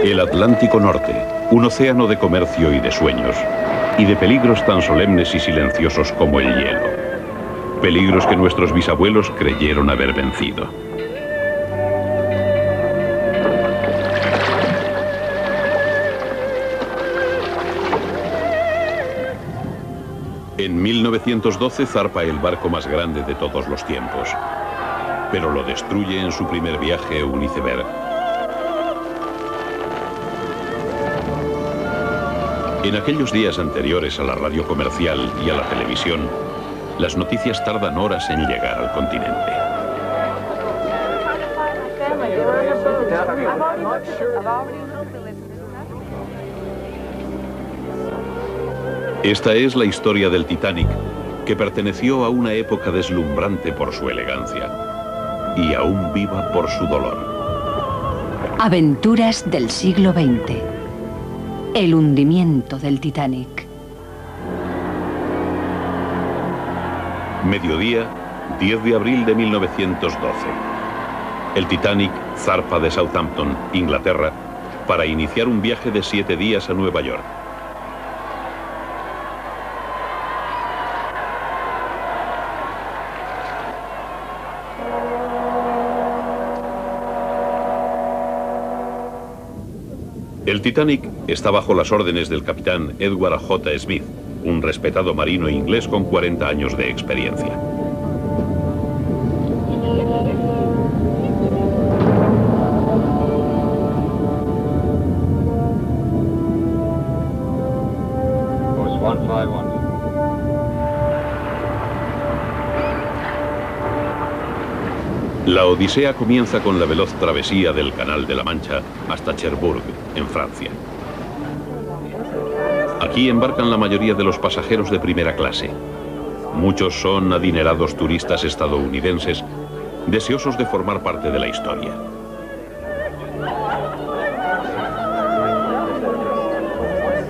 El Atlántico Norte, un océano de comercio y de sueños, y de peligros tan solemnes y silenciosos como el hielo. Peligros que nuestros bisabuelos creyeron haber vencido. En 1912 zarpa el barco más grande de todos los tiempos, pero lo destruye en su primer viaje un iceberg. En aquellos días anteriores a la radio comercial y a la televisión, las noticias tardan horas en llegar al continente. Esta es la historia del Titanic, que perteneció a una época deslumbrante por su elegancia y aún viva por su dolor. Aventuras del siglo XX. El hundimiento del Titanic. Mediodía, 10 de abril de 1912. El Titanic zarpa de Southampton, Inglaterra, para iniciar un viaje de 7 días a Nueva York. El Titanic está bajo las órdenes del capitán Edward J. Smith, un respetado marino inglés con 40 años de experiencia. La odisea comienza con la veloz travesía del Canal de la Mancha hasta Cherbourg, en Francia. Aquí embarcan la mayoría de los pasajeros de primera clase. Muchos son adinerados turistas estadounidenses deseosos de formar parte de la historia.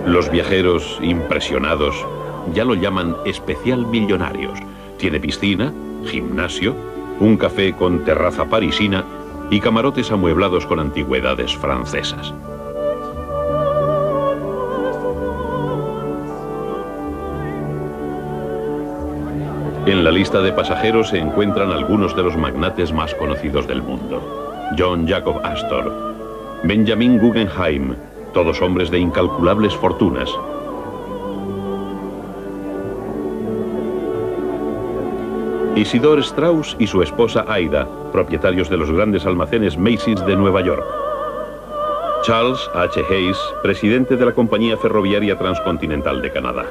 Los viajeros, impresionados, ya lo llaman especial millonarios. Tiene piscina, gimnasio, un café con terraza parisina y camarotes amueblados con antigüedades francesas. En la lista de pasajeros se encuentran algunos de los magnates más conocidos del mundo. John Jacob Astor, Benjamin Guggenheim, todos hombres de incalculables fortunas. Isidore Strauss y su esposa Aida, propietarios de los grandes almacenes Macy's de Nueva York. Charles H. Hayes, presidente de la Compañía Ferroviaria Transcontinental de Canadá.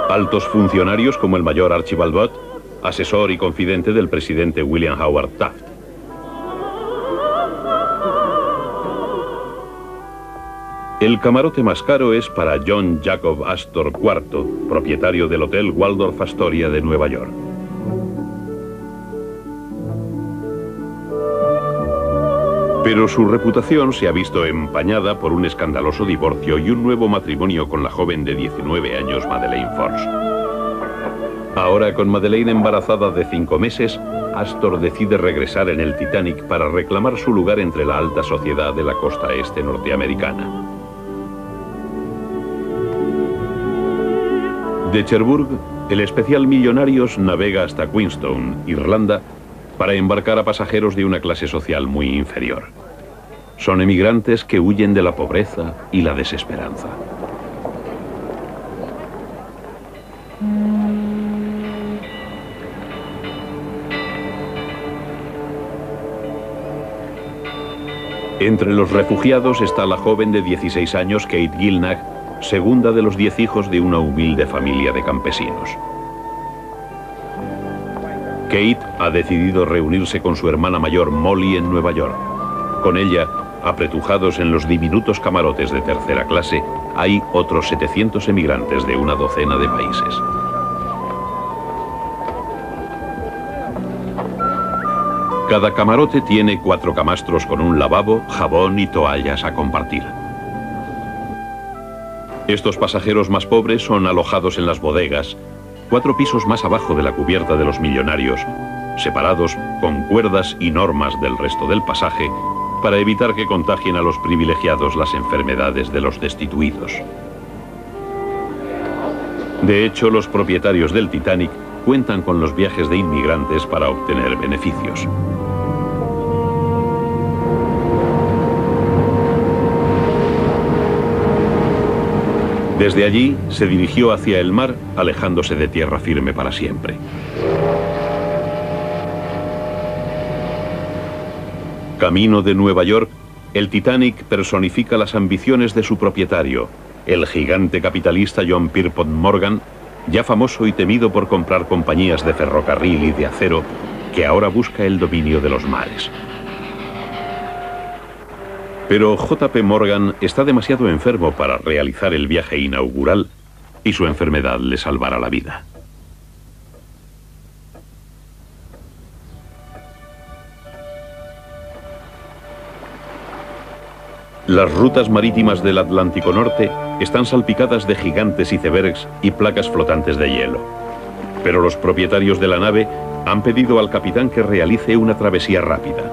Altos funcionarios como el mayor Archibald Bott, asesor y confidente del presidente William Howard Taft. El camarote más caro es para John Jacob Astor IV, propietario del Hotel Waldorf Astoria de Nueva York. Pero su reputación se ha visto empañada por un escandaloso divorcio y un nuevo matrimonio con la joven de 19 años Madeleine Force. Ahora, con Madeleine embarazada de 5 meses, Astor decide regresar en el Titanic para reclamar su lugar entre la alta sociedad de la costa este norteamericana. De Cherbourg, el especial Millonarios navega hasta Queenstown, Irlanda, para embarcar a pasajeros de una clase social muy inferior. Son emigrantes que huyen de la pobreza y la desesperanza. Entre los refugiados está la joven de 16 años Kate Gilnach, segunda de los 10 hijos de una humilde familia de campesinos. Kate ha decidido reunirse con su hermana mayor Molly en Nueva York. Con ella, apretujados en los diminutos camarotes de tercera clase, hay otros 700 emigrantes de una docena de países. Cada camarote tiene 4 camastros con un lavabo, jabón y toallas a compartir. Estos pasajeros más pobres son alojados en las bodegas, 4 pisos más abajo de la cubierta de los millonarios, separados con cuerdas y normas del resto del pasaje para evitar que contagien a los privilegiados las enfermedades de los destituidos. De hecho, los propietarios del Titanic cuentan con los viajes de inmigrantes para obtener beneficios. Desde allí se dirigió hacia el mar, alejándose de tierra firme para siempre. Camino de Nueva York, el Titanic personifica las ambiciones de su propietario, el gigante capitalista John Pierpont Morgan, ya famoso y temido por comprar compañías de ferrocarril y de acero, que ahora busca el dominio de los mares. Pero J.P. Morgan está demasiado enfermo para realizar el viaje inaugural y su enfermedad le salvará la vida. Las rutas marítimas del Atlántico Norte están salpicadas de gigantes icebergs y placas flotantes de hielo. Pero los propietarios de la nave han pedido al capitán que realice una travesía rápida.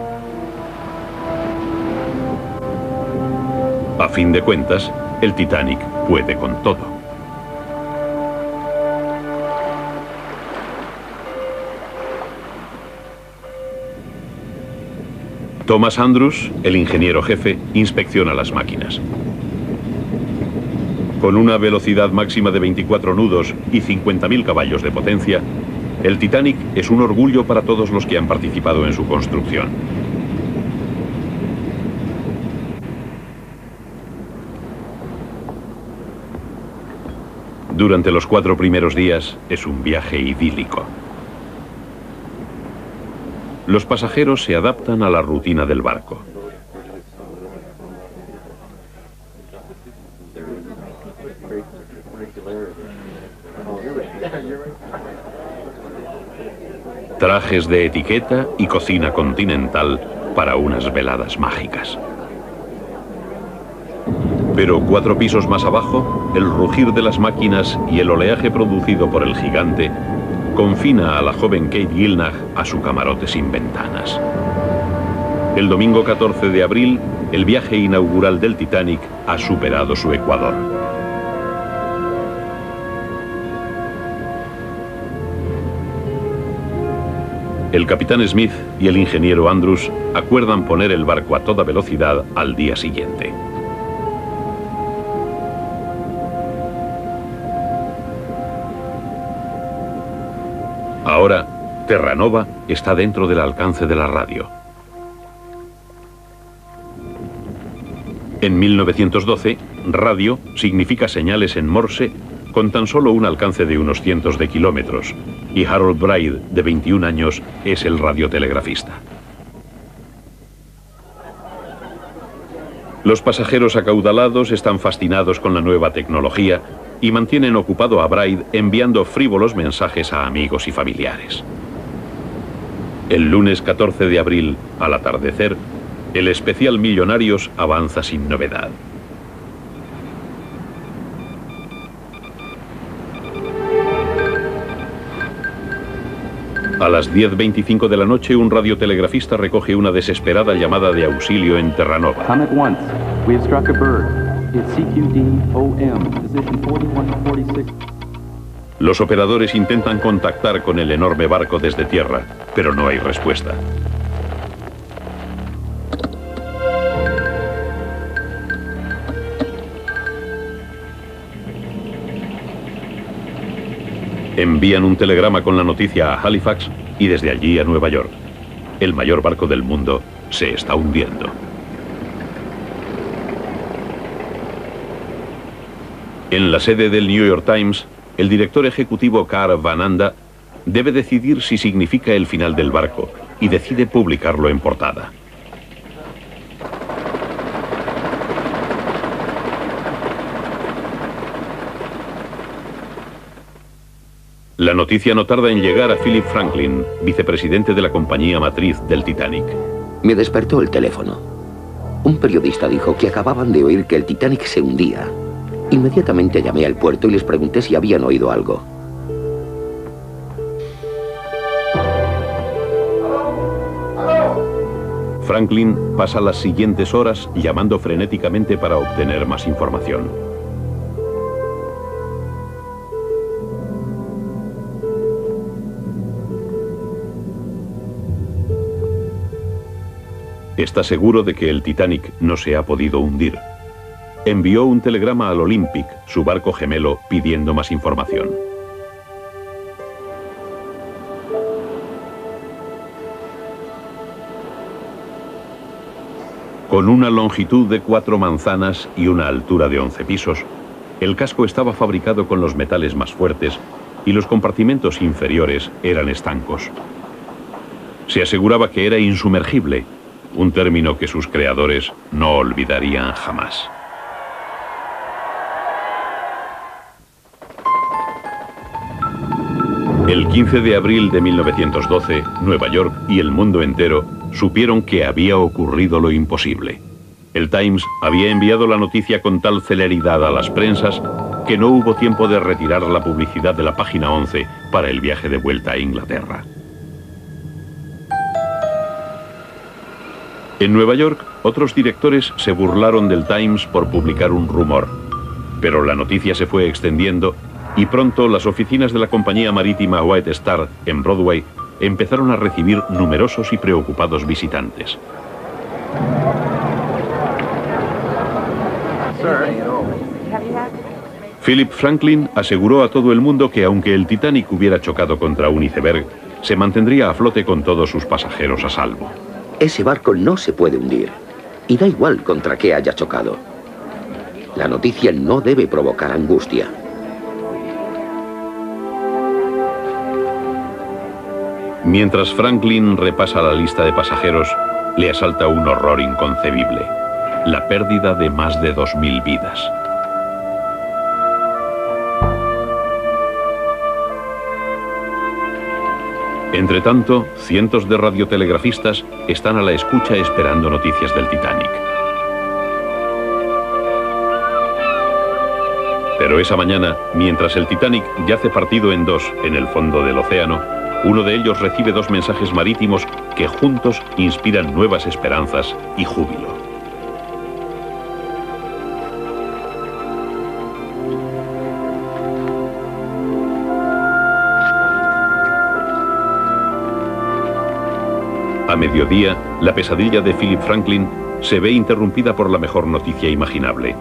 A fin de cuentas, el Titanic puede con todo. Thomas Andrews, el ingeniero jefe, inspecciona las máquinas. Con una velocidad máxima de 24 nudos y 50.000 caballos de potencia, el Titanic es un orgullo para todos los que han participado en su construcción. Durante los 4 primeros días es un viaje idílico. Los pasajeros se adaptan a la rutina del barco. Trajes de etiqueta y cocina continental para unas veladas mágicas. Pero 4 pisos más abajo, el rugir de las máquinas y el oleaje producido por el gigante confina a la joven Kate Gilnach a su camarote sin ventanas. El domingo 14 de abril, el viaje inaugural del Titanic ha superado su ecuador. El capitán Smith y el ingeniero Andrews acuerdan poner el barco a toda velocidad al día siguiente. Ahora, Terranova está dentro del alcance de la radio. En 1912, radio significa señales en Morse con tan solo un alcance de unos cientos de kilómetros, y Harold Bride, de 21 años, es el radiotelegrafista. Los pasajeros acaudalados están fascinados con la nueva tecnología y mantienen ocupado a Bride enviando frívolos mensajes a amigos y familiares. El lunes 14 de abril, al atardecer, el especial Millonarios avanza sin novedad. A las 10:25 de la noche, un radiotelegrafista recoge una desesperada llamada de auxilio en Terranova. Come at once. We have struck a bird. It's CQD-OM, position 4146. Los operadores intentan contactar con el enorme barco desde tierra, pero no hay respuesta. Envían un telegrama con la noticia a Halifax y desde allí a Nueva York. El mayor barco del mundo se está hundiendo. En la sede del New York Times, el director ejecutivo Carl Van Anda debe decidir si significa el final del barco y decide publicarlo en portada. La noticia no tarda en llegar a Philip Franklin, vicepresidente de la compañía matriz del Titanic. Me despertó el teléfono. Un periodista dijo que acababan de oír que el Titanic se hundía. Inmediatamente llamé al puerto y les pregunté si habían oído algo. Franklin pasa las siguientes horas llamando frenéticamente para obtener más información. Está seguro de que el Titanic no se ha podido hundir. Envió un telegrama al Olympic, su barco gemelo, pidiendo más información. Con una longitud de 4 manzanas y una altura de 11 pisos, el casco estaba fabricado con los metales más fuertes y los compartimentos inferiores eran estancos. Se aseguraba que era insumergible, un término que sus creadores no olvidarían jamás. El 15 de abril de 1912, Nueva York y el mundo entero supieron que había ocurrido lo imposible. El Times había enviado la noticia con tal celeridad a las prensas que no hubo tiempo de retirar la publicidad de la página 11 para el viaje de vuelta a Inglaterra. En Nueva York, otros directores se burlaron del Times por publicar un rumor, pero la noticia se fue extendiendo y pronto las oficinas de la compañía marítima White Star en Broadway empezaron a recibir numerosos y preocupados visitantes. Philip Franklin aseguró a todo el mundo que aunque el Titanic hubiera chocado contra un iceberg, se mantendría a flote con todos sus pasajeros a salvo. Ese barco no se puede hundir, y da igual contra qué haya chocado. La noticia no debe provocar angustia. Mientras Franklin repasa la lista de pasajeros, le asalta un horror inconcebible: la pérdida de más de 2000 vidas. Entretanto, cientos de radiotelegrafistas están a la escucha esperando noticias del Titanic. Pero esa mañana, mientras el Titanic yace partido en dos en el fondo del océano, uno de ellos recibe 2 mensajes marítimos que juntos inspiran nuevas esperanzas y júbilo. A mediodía, la pesadilla de Philip Franklin se ve interrumpida por la mejor noticia imaginable.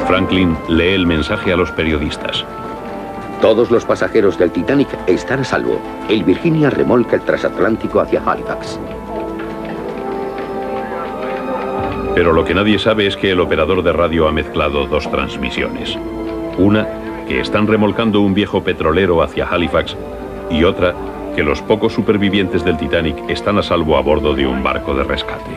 Franklin lee el mensaje a los periodistas. Todos los pasajeros del Titanic están a salvo. El Virginia remolca el transatlántico hacia Halifax. Pero lo que nadie sabe es que el operador de radio ha mezclado 2 transmisiones. Una, que están remolcando un viejo petrolero hacia Halifax, y otra, que los pocos supervivientes del Titanic están a salvo a bordo de un barco de rescate.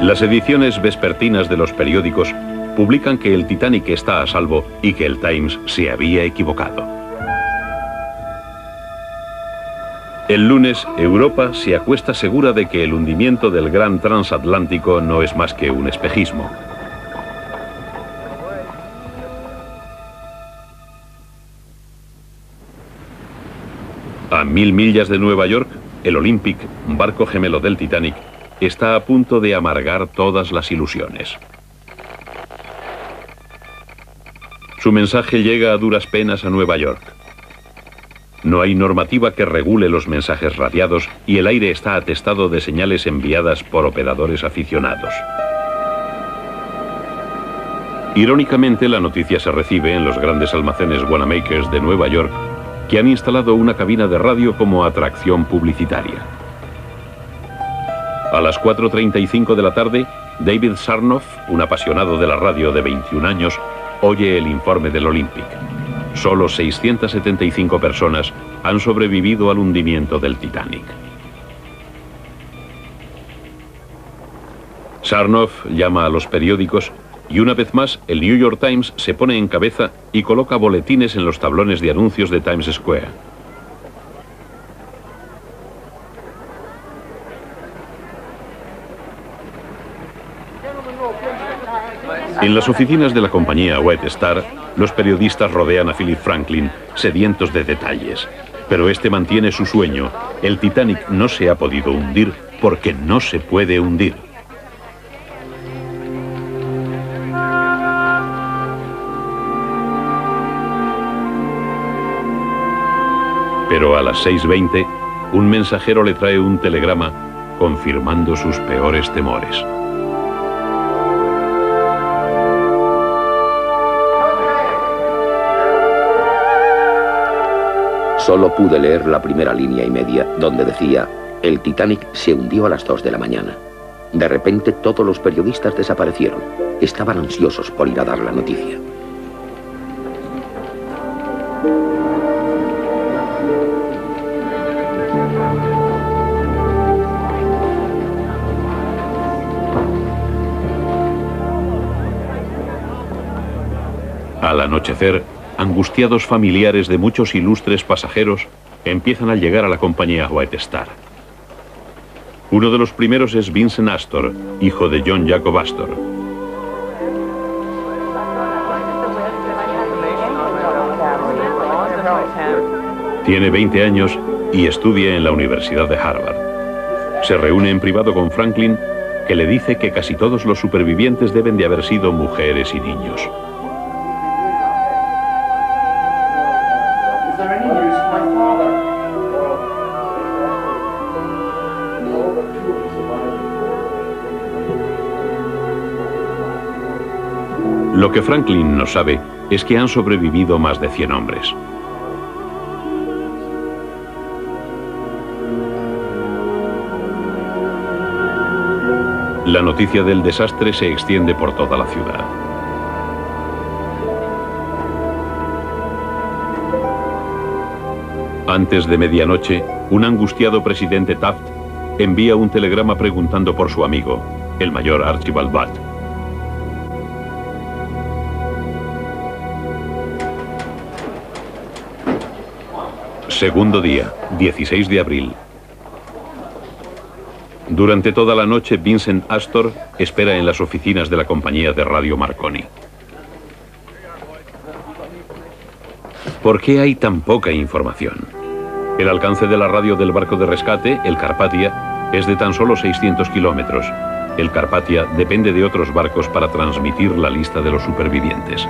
Las ediciones vespertinas de los periódicos publican que el Titanic está a salvo y que el Times se había equivocado. El lunes, Europa se acuesta segura de que el hundimiento del gran transatlántico no es más que un espejismo. A 1000 millas de Nueva York, el Olympic, barco gemelo del Titanic, está a punto de amargar todas las ilusiones. Su mensaje llega a duras penas a Nueva York. No hay normativa que regule los mensajes radiados y el aire está atestado de señales enviadas por operadores aficionados. Irónicamente, la noticia se recibe en los grandes almacenes Wanamakers de Nueva York, que han instalado una cabina de radio como atracción publicitaria. A las 4:35 de la tarde, David Sarnoff, un apasionado de la radio de 21 años, oye el informe del Olympic. Solo 675 personas han sobrevivido al hundimiento del Titanic. Sarnoff llama a los periódicos y una vez más el New York Times se pone en cabeza y coloca boletines en los tablones de anuncios de Times Square. En las oficinas de la compañía White Star, los periodistas rodean a Philip Franklin, sedientos de detalles. Pero este mantiene su sueño. El Titanic no se ha podido hundir porque no se puede hundir. Pero a las 6:20, un mensajero le trae un telegrama confirmando sus peores temores. Solo pude leer la primera línea y media, donde decía: el Titanic se hundió a las 2 de la mañana. De repente todos los periodistas desaparecieron. Estaban ansiosos por ir a dar la noticia. Al anochecer, angustiados familiares de muchos ilustres pasajeros empiezan a llegar a la compañía White Star. Uno de los primeros es Vincent Astor, hijo de John Jacob Astor. Tiene 20 años y estudia en la Universidad de Harvard. Se reúne en privado con Franklin, que le dice que casi todos los supervivientes deben de haber sido mujeres y niños. Lo que Franklin no sabe es que han sobrevivido más de 100 hombres. La noticia del desastre se extiende por toda la ciudad. Antes de medianoche, un angustiado presidente Taft envía un telegrama preguntando por su amigo, el mayor Archibald Butt. Segundo día, 16 de abril. Durante toda la noche, Vincent Astor espera en las oficinas de la compañía de radio Marconi. ¿Por qué hay tan poca información? El alcance de la radio del barco de rescate, el Carpathia, es de tan solo 600 kilómetros. El Carpathia depende de otros barcos para transmitir la lista de los supervivientes.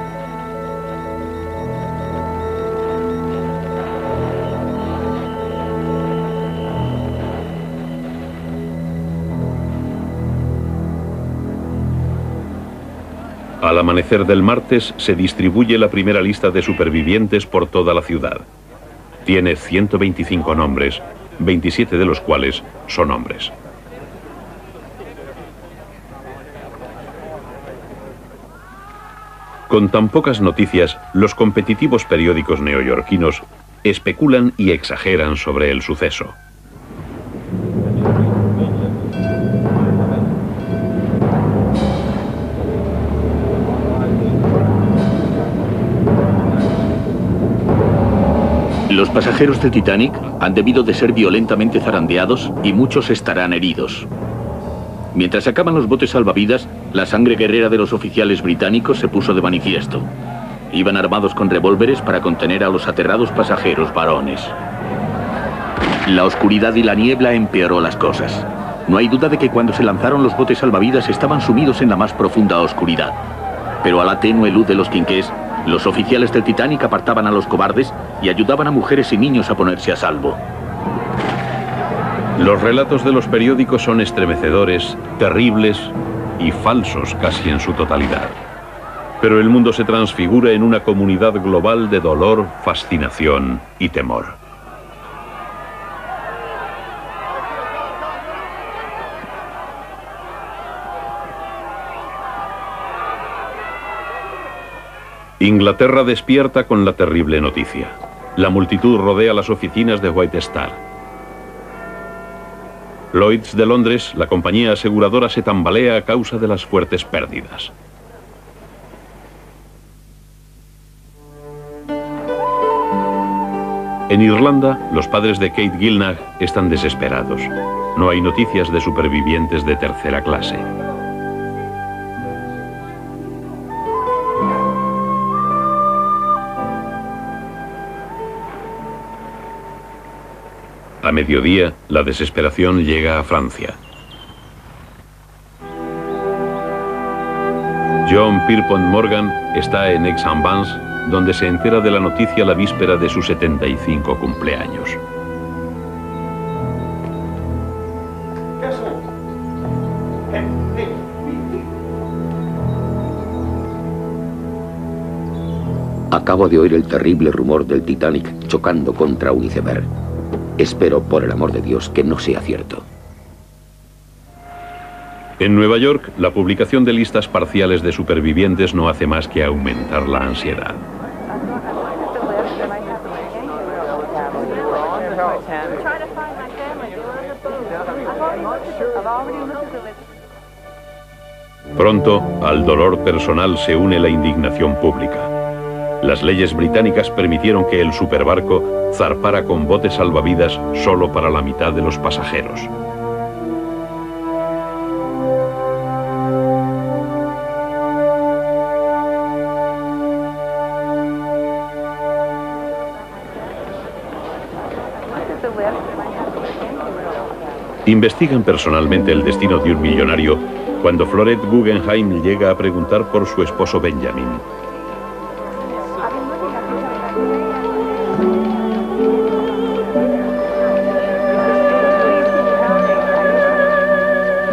Al amanecer del martes se distribuye la primera lista de supervivientes por toda la ciudad. Tiene 125 nombres, 27 de los cuales son hombres. Con tan pocas noticias, los competitivos periódicos neoyorquinos especulan y exageran sobre el suceso. Los pasajeros del Titanic han debido de ser violentamente zarandeados y muchos estarán heridos. Mientras sacaban los botes salvavidas, la sangre guerrera de los oficiales británicos se puso de manifiesto. Iban armados con revólveres para contener a los aterrados pasajeros varones. La oscuridad y la niebla empeoró las cosas. No hay duda de que cuando se lanzaron los botes salvavidas estaban sumidos en la más profunda oscuridad. Pero a la tenue luz de los quinqués, los oficiales del Titanic apartaban a los cobardes y ayudaban a mujeres y niños a ponerse a salvo. Los relatos de los periódicos son estremecedores, terribles y falsos casi en su totalidad. Pero el mundo se transfigura en una comunidad global de dolor, fascinación y temor. Inglaterra despierta con la terrible noticia. La multitud rodea las oficinas de White Star. Lloyd's de Londres, la compañía aseguradora, se tambalea a causa de las fuertes pérdidas. En Irlanda, los padres de Kate Gilnagh están desesperados. No hay noticias de supervivientes de tercera clase. A mediodía, la desesperación llega a Francia. John Pierpont Morgan está en Aix-en-Provence, donde se entera de la noticia la víspera de su 75 cumpleaños. Acabo de oír el terrible rumor del Titanic chocando contra un iceberg. Espero, por el amor de Dios, que no sea cierto. En Nueva York, la publicación de listas parciales de supervivientes no hace más que aumentar la ansiedad. Pronto, al dolor personal se une la indignación pública. Las leyes británicas permitieron que el superbarco zarpara con botes salvavidas solo para la mitad de los pasajeros. Investigan personalmente el destino de un millonario cuando Florette Guggenheim llega a preguntar por su esposo Benjamin.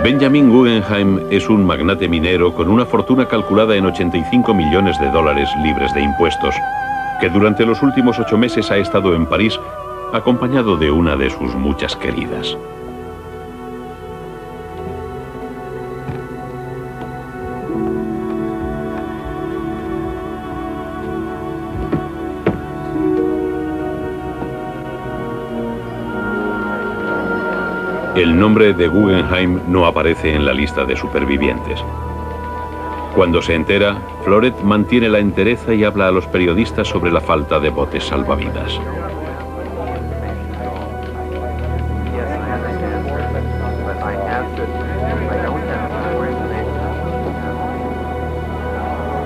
Benjamin Guggenheim es un magnate minero con una fortuna calculada en 85 millones de dólares libres de impuestos, que durante los últimos 8 meses ha estado en París acompañado de una de sus muchas queridas. El nombre de Guggenheim no aparece en la lista de supervivientes. Cuando se entera, Florette mantiene la entereza y habla a los periodistas sobre la falta de botes salvavidas.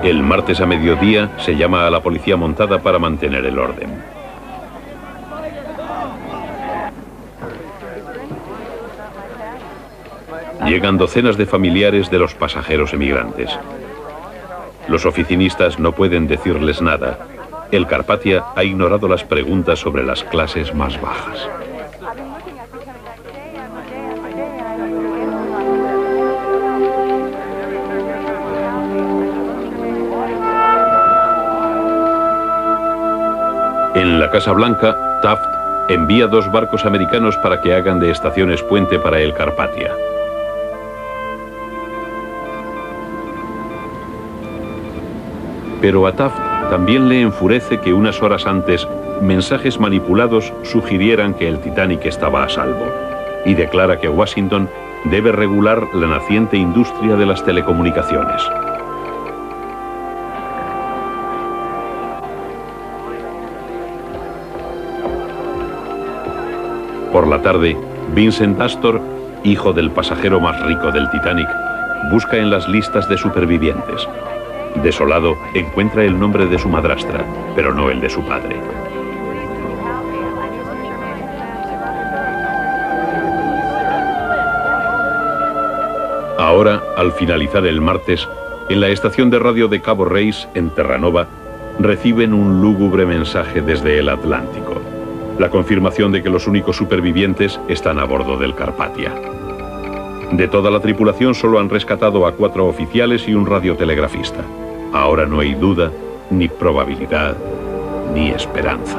El martes a mediodía se llama a la policía montada para mantener el orden. Llegan docenas de familiares de los pasajeros emigrantes. Los oficinistas no pueden decirles nada. El Carpathia ha ignorado las preguntas sobre las clases más bajas. En la Casa Blanca, Taft envía 2 barcos americanos para que hagan de estaciones puente para el Carpathia. Pero a Taft también le enfurece que unas horas antes mensajes manipulados sugirieran que el Titanic estaba a salvo, y declara que Washington debe regular la naciente industria de las telecomunicaciones. Por la tarde, Vincent Astor, hijo del pasajero más rico del Titanic, busca en las listas de supervivientes. Desolado, encuentra el nombre de su madrastra, pero no el de su padre. Ahora, al finalizar el martes, en la estación de radio de Cabo Reis, en Terranova, reciben un lúgubre mensaje desde el Atlántico. La confirmación de que los únicos supervivientes están a bordo del Carpathia. De toda la tripulación solo han rescatado a 4 oficiales y un radiotelegrafista. Ahora no hay duda, ni probabilidad, ni esperanza.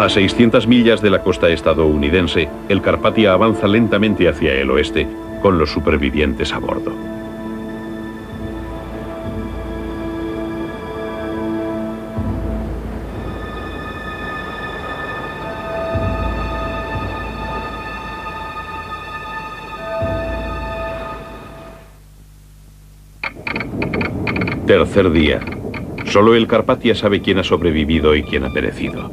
A 600 millas de la costa estadounidense, el Carpathia avanza lentamente hacia el oeste, con los supervivientes a bordo. Tercer día. Solo el Carpathia sabe quién ha sobrevivido y quién ha perecido.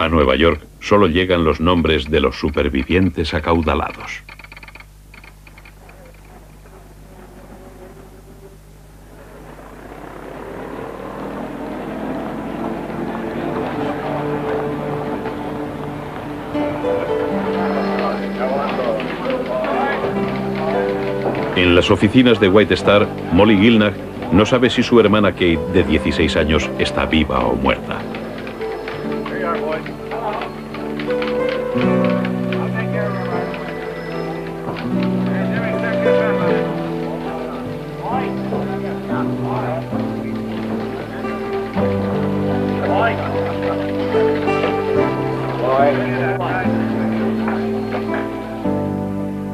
A Nueva York solo llegan los nombres de los supervivientes acaudalados. En las oficinas de White Star, Molly Gilnach no sabe si su hermana Kate, de 16 años, está viva o muerta.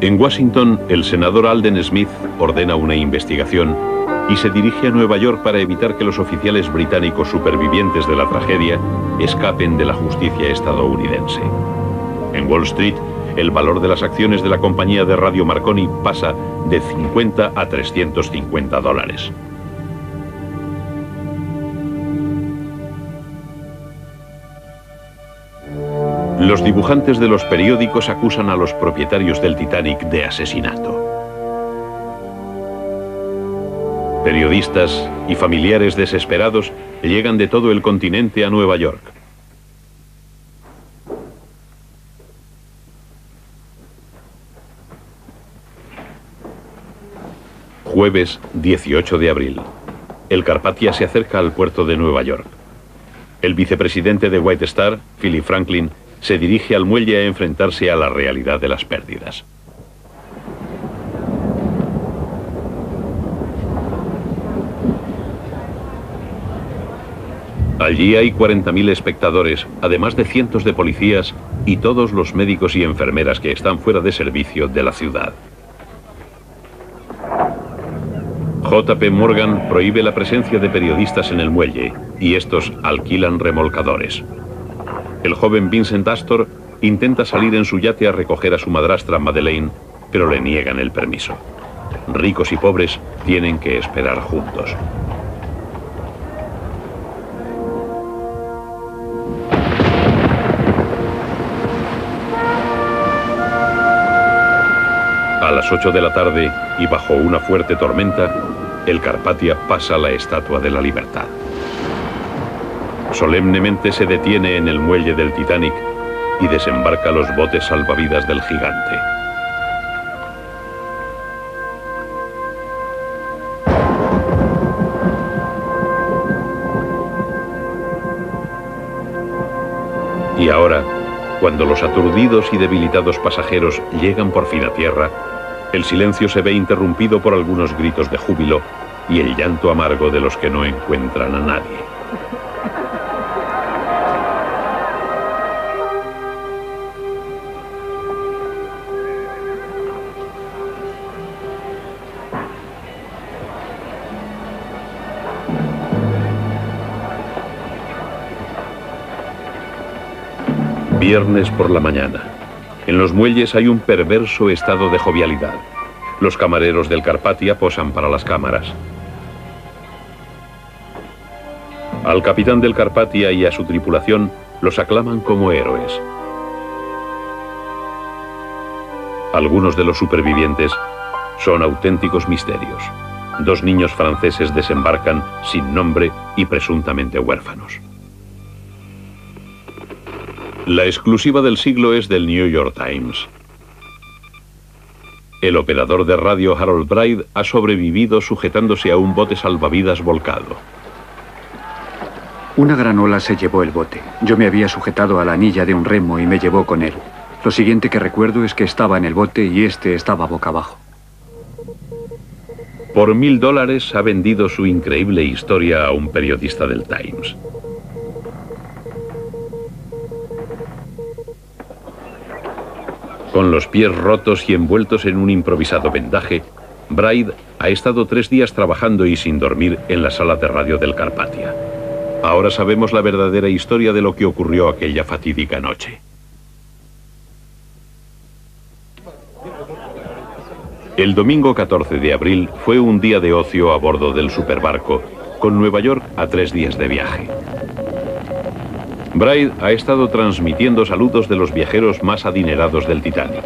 En Washington, el senador Alden Smith ordena una investigación y se dirige a Nueva York para evitar que los oficiales británicos supervivientes de la tragedia escapen de la justicia estadounidense. En Wall Street, el valor de las acciones de la compañía de radio Marconi pasa de 50 a 350 dólares. Los dibujantes de los periódicos acusan a los propietarios del Titanic de asesinato. Periodistas y familiares desesperados llegan de todo el continente a Nueva York. Jueves 18 de abril. El Carpathia se acerca al puerto de Nueva York. El vicepresidente de White Star, Philip Franklin, se dirige al muelle a enfrentarse a la realidad de las pérdidas. Allí hay 40.000 espectadores, además de cientos de policías y todos los médicos y enfermeras que están fuera de servicio de la ciudad. J.P. Morgan prohíbe la presencia de periodistas en el muelle y estos alquilan remolcadores. El joven Vincent Astor intenta salir en su yate a recoger a su madrastra Madeleine, pero le niegan el permiso. Ricos y pobres tienen que esperar juntos. A las 8 de la tarde, y bajo una fuerte tormenta, el Carpathia pasa la Estatua de la Libertad. Solemnemente se detiene en el muelle del Titanic y desembarca los botes salvavidas del gigante. Y ahora, cuando los aturdidos y debilitados pasajeros llegan por fin a tierra, el silencio se ve interrumpido por algunos gritos de júbilo y el llanto amargo de los que no encuentran a nadie. Viernes por la mañana. En los muelles hay un perverso estado de jovialidad. Los camareros del Carpathia posan para las cámaras. Al capitán del Carpathia y a su tripulación los aclaman como héroes. Algunos de los supervivientes son auténticos misterios. 2 niños franceses desembarcan sin nombre y presuntamente huérfanos. La exclusiva del siglo es del New York Times. El operador de radio Harold Bride ha sobrevivido sujetándose a un bote salvavidas volcado. Una gran ola se llevó el bote. Yo me había sujetado a la anilla de un remo y me llevó con él. Lo siguiente que recuerdo es que estaba en el bote y este estaba boca abajo. Por $1000 ha vendido su increíble historia a un periodista del Times. Con los pies rotos y envueltos en un improvisado vendaje, Bride ha estado 3 días trabajando y sin dormir en la sala de radio del Carpathia. Ahora sabemos la verdadera historia de lo que ocurrió aquella fatídica noche. El domingo 14 de abril fue un día de ocio a bordo del superbarco, con Nueva York a 3 días de viaje. Bride ha estado transmitiendo saludos de los viajeros más adinerados del Titanic.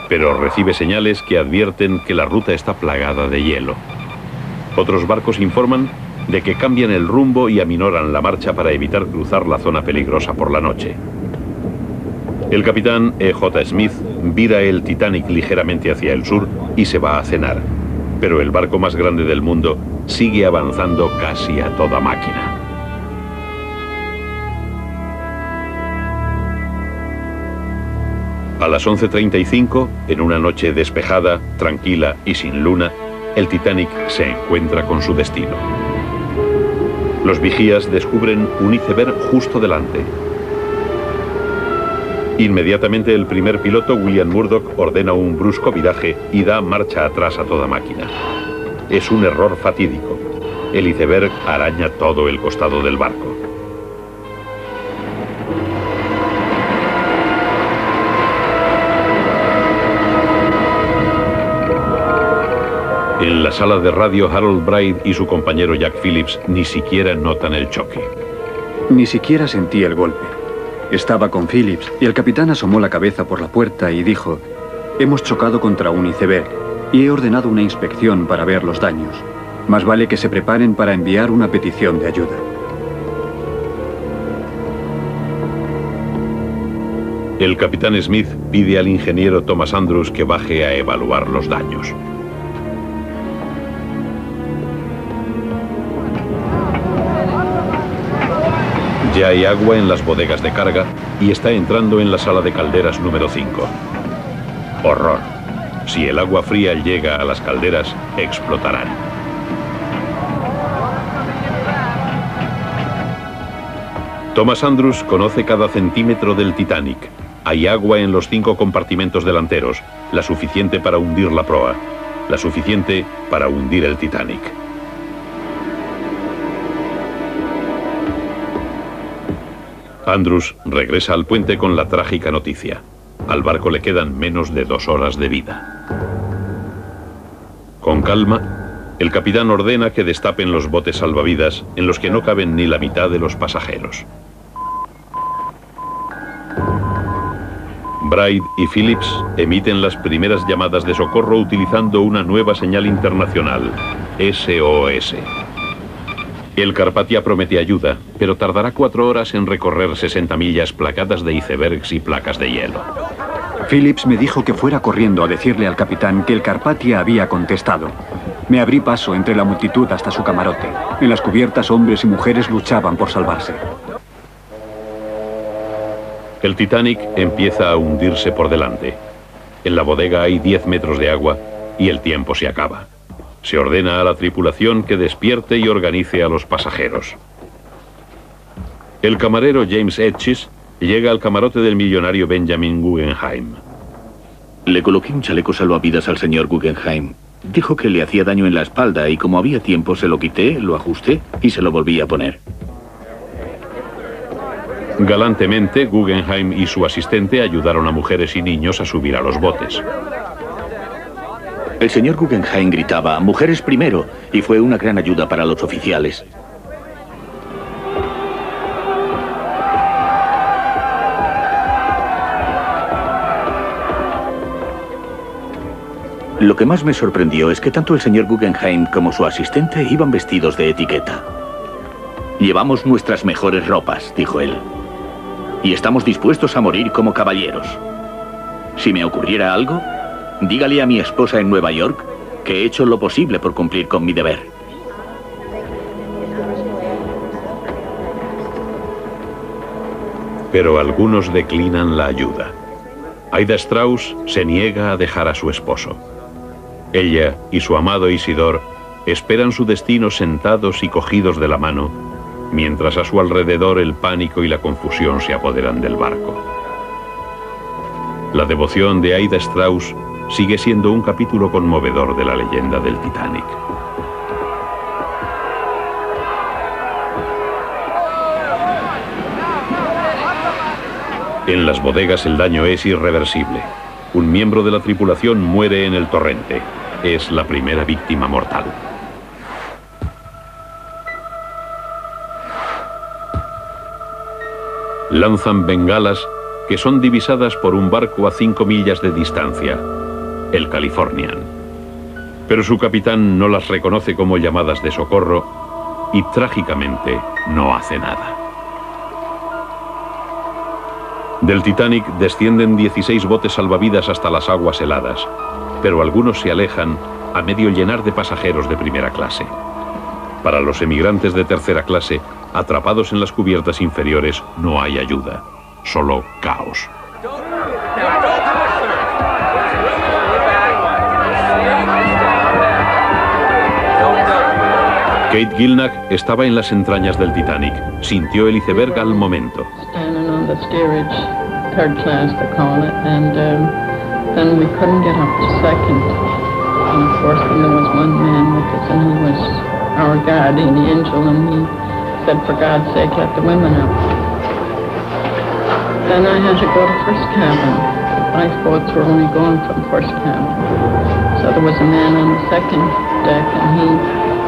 Pero recibe señales que advierten que la ruta está plagada de hielo. Otros barcos informan de que cambian el rumbo y aminoran la marcha para evitar cruzar la zona peligrosa por la noche. El capitán E.J. Smith vira el Titanic ligeramente hacia el sur y se va a cenar. Pero el barco más grande del mundo sigue avanzando casi a toda máquina. A las 11:35, en una noche despejada, tranquila y sin luna, el Titanic se encuentra con su destino. Los vigías descubren un iceberg justo delante. Inmediatamente el primer piloto, William Murdoch, ordena un brusco viraje y da marcha atrás a toda máquina. Es un error fatídico. El iceberg araña todo el costado del barco. En la sala de radio, Harold Bride y su compañero Jack Phillips ni siquiera notan el choque. Ni siquiera sentí el golpe. Estaba con Phillips y el capitán asomó la cabeza por la puerta y dijo: hemos chocado contra un iceberg y he ordenado una inspección para ver los daños. Más vale que se preparen para enviar una petición de ayuda. El capitán Smith pide al ingeniero Thomas Andrews que baje a evaluar los daños. Ya hay agua en las bodegas de carga y está entrando en la sala de calderas número 5. Horror. Si el agua fría llega a las calderas, explotarán. Thomas Andrews conoce cada centímetro del Titanic. Hay agua en los 5 compartimentos delanteros, la suficiente para hundir la proa, la suficiente para hundir el Titanic. Andrews regresa al puente con la trágica noticia. Al barco le quedan menos de 2 horas de vida. Con calma, el capitán ordena que destapen los botes salvavidas en los que no caben ni la mitad de los pasajeros. Bride y Phillips emiten las primeras llamadas de socorro utilizando una nueva señal internacional, SOS. El Carpathia promete ayuda, pero tardará 4 horas en recorrer 60 millas plagadas de icebergs y placas de hielo. Phillips me dijo que fuera corriendo a decirle al capitán que el Carpathia había contestado. Me abrí paso entre la multitud hasta su camarote. En las cubiertas hombres y mujeres luchaban por salvarse. El Titanic empieza a hundirse por delante. En la bodega hay 10 metros de agua y el tiempo se acaba. Se ordena a la tripulación que despierte y organice a los pasajeros. El camarero James Etches llega al camarote del millonario Benjamin Guggenheim. Le coloqué un chaleco salvavidas al señor Guggenheim. Dijo que le hacía daño en la espalda y como había tiempo se lo quité, lo ajusté y se lo volví a poner. Galantemente, Guggenheim y su asistente ayudaron a mujeres y niños a subir a los botes. El señor Guggenheim gritaba: «Mujeres primero», y fue una gran ayuda para los oficiales. Lo que más me sorprendió es que tanto el señor Guggenheim como su asistente iban vestidos de etiqueta. «Llevamos nuestras mejores ropas», dijo él, «y estamos dispuestos a morir como caballeros. Si me ocurriera algo, dígale a mi esposa en Nueva York que he hecho lo posible por cumplir con mi deber». Pero algunos declinan la ayuda. Aida Strauss se niega a dejar a su esposo. Ella y su amado Isidor esperan su destino sentados y cogidos de la mano, mientras a su alrededor el pánico y la confusión se apoderan del barco. La devoción de Aida Strauss sigue siendo un capítulo conmovedor de la leyenda del Titanic. En las bodegas el daño es irreversible. Un miembro de la tripulación muere en el torrente. Es la primera víctima mortal. Lanzan bengalas que son divisadas por un barco a 5 millas de distancia, el Californian. Pero su capitán no las reconoce como llamadas de socorro y trágicamente no hace nada. Del Titanic descienden 16 botes salvavidas hasta las aguas heladas, pero algunos se alejan a medio llenar de pasajeros de primera clase. Para los emigrantes de tercera clase, atrapados en las cubiertas inferiores, no hay ayuda, solo caos. Kate Gilnach estaba en las entrañas del Titanic. Sintió el iceberg al momento.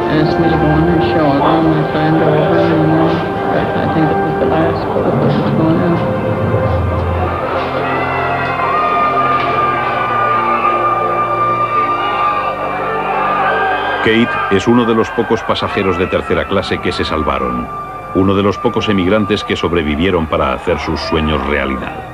Asked me to go on her shoulder, and I climbed over, and I think it was the last boat that was going out. Kate es uno de los pocos pasajeros de tercera clase que se salvaron, uno de los pocos emigrantes que sobrevivieron para hacer sus sueños realidad.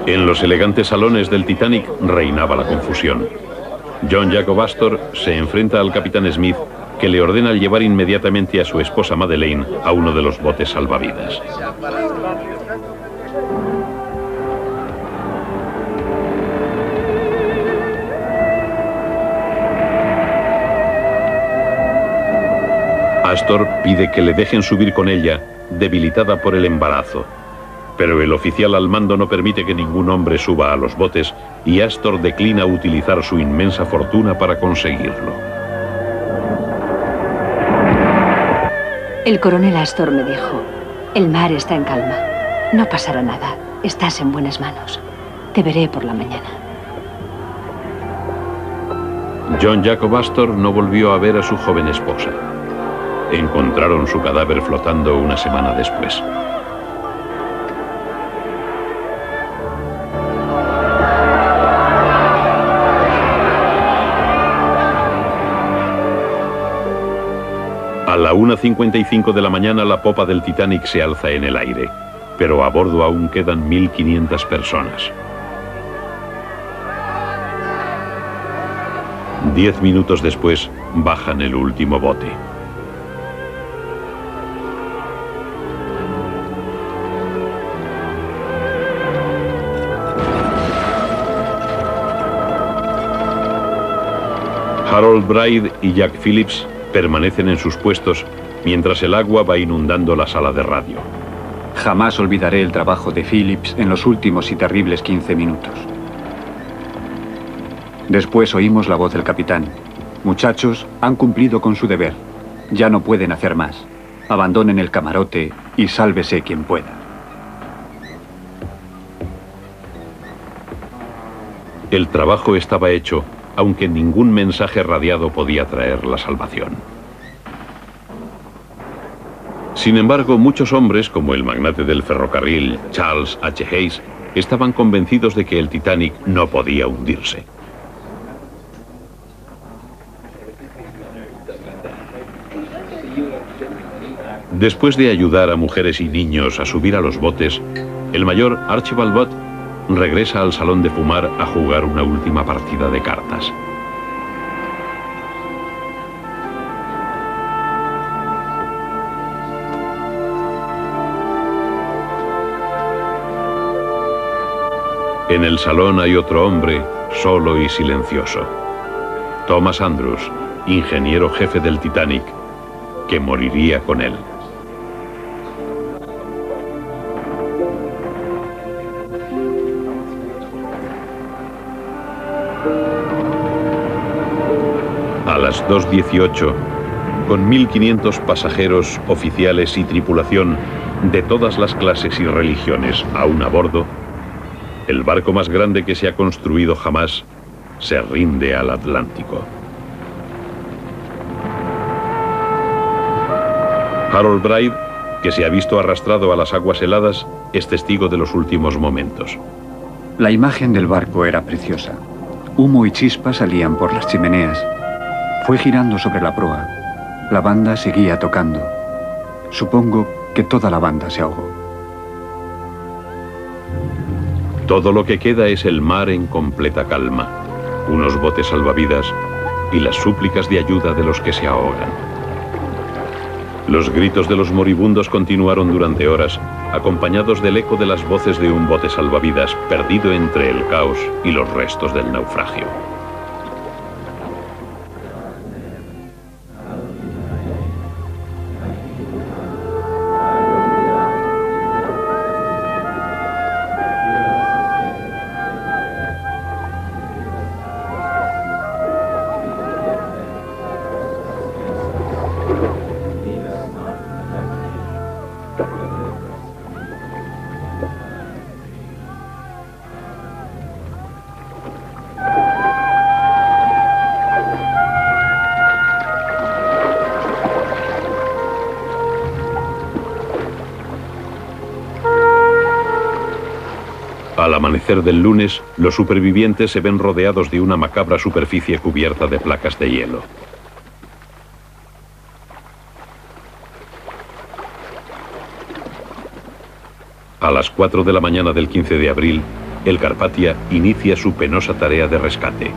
En los elegantes salones del Titanic reinaba la confusión. John Jacob Astor se enfrenta al capitán Smith, que le ordena llevar inmediatamente a su esposa Madeleine a uno de los botes salvavidas. Astor pide que le dejen subir con ella, debilitada por el embarazo. Pero el oficial al mando no permite que ningún hombre suba a los botes y Astor declina utilizar su inmensa fortuna para conseguirlo. El coronel Astor me dijo, el mar está en calma, no pasará nada, estás en buenas manos, te veré por la mañana. John Jacob Astor no volvió a ver a su joven esposa. Encontraron su cadáver flotando una semana después. A la 1:55 de la mañana la popa del Titanic se alza en el aire, pero a bordo aún quedan 1.500 personas. 10 minutos después bajan el último bote. Harold Bride y Jack Phillips permanecen en sus puestos mientras el agua va inundando la sala de radio. Jamás olvidaré el trabajo de Phillips en los últimos y terribles 15 minutos. Después oímos la voz del capitán. Muchachos, han cumplido con su deber. Ya no pueden hacer más. Abandonen el camarote y sálvese quien pueda. El trabajo estaba hecho, aunque ningún mensaje radiado podía traer la salvación. Sin embargo, muchos hombres, como el magnate del ferrocarril, Charles H. Hayes, estaban convencidos de que el Titanic no podía hundirse. Después de ayudar a mujeres y niños a subir a los botes, el mayor Archibald Butt regresa al salón de fumar a jugar una última partida de cartas. En el salón hay otro hombre, solo y silencioso. Thomas Andrews, ingeniero jefe del Titanic, que moriría con él. A las 2:18, con 1.500 pasajeros, oficiales y tripulación de todas las clases y religiones aún a bordo, el barco más grande que se ha construido jamás se rinde al Atlántico. Harold Bride que se ha visto arrastrado a las aguas heladas, es testigo de los últimos momentos. La imagen del barco era preciosa. Humo y chispas salían por las chimeneas. Fue girando sobre la proa. La banda seguía tocando. Supongo que toda la banda se ahogó. Todo lo que queda es el mar en completa calma, unos botes salvavidas y las súplicas de ayuda de los que se ahogan. Los gritos de los moribundos continuaron durante horas, acompañados del eco de las voces de un bote salvavidas perdido entre el caos y los restos del naufragio. Al amanecer del lunes, los supervivientes se ven rodeados de una macabra superficie cubierta de placas de hielo. A las 4 de la mañana del 15 de abril, el Carpathia inicia su penosa tarea de rescate.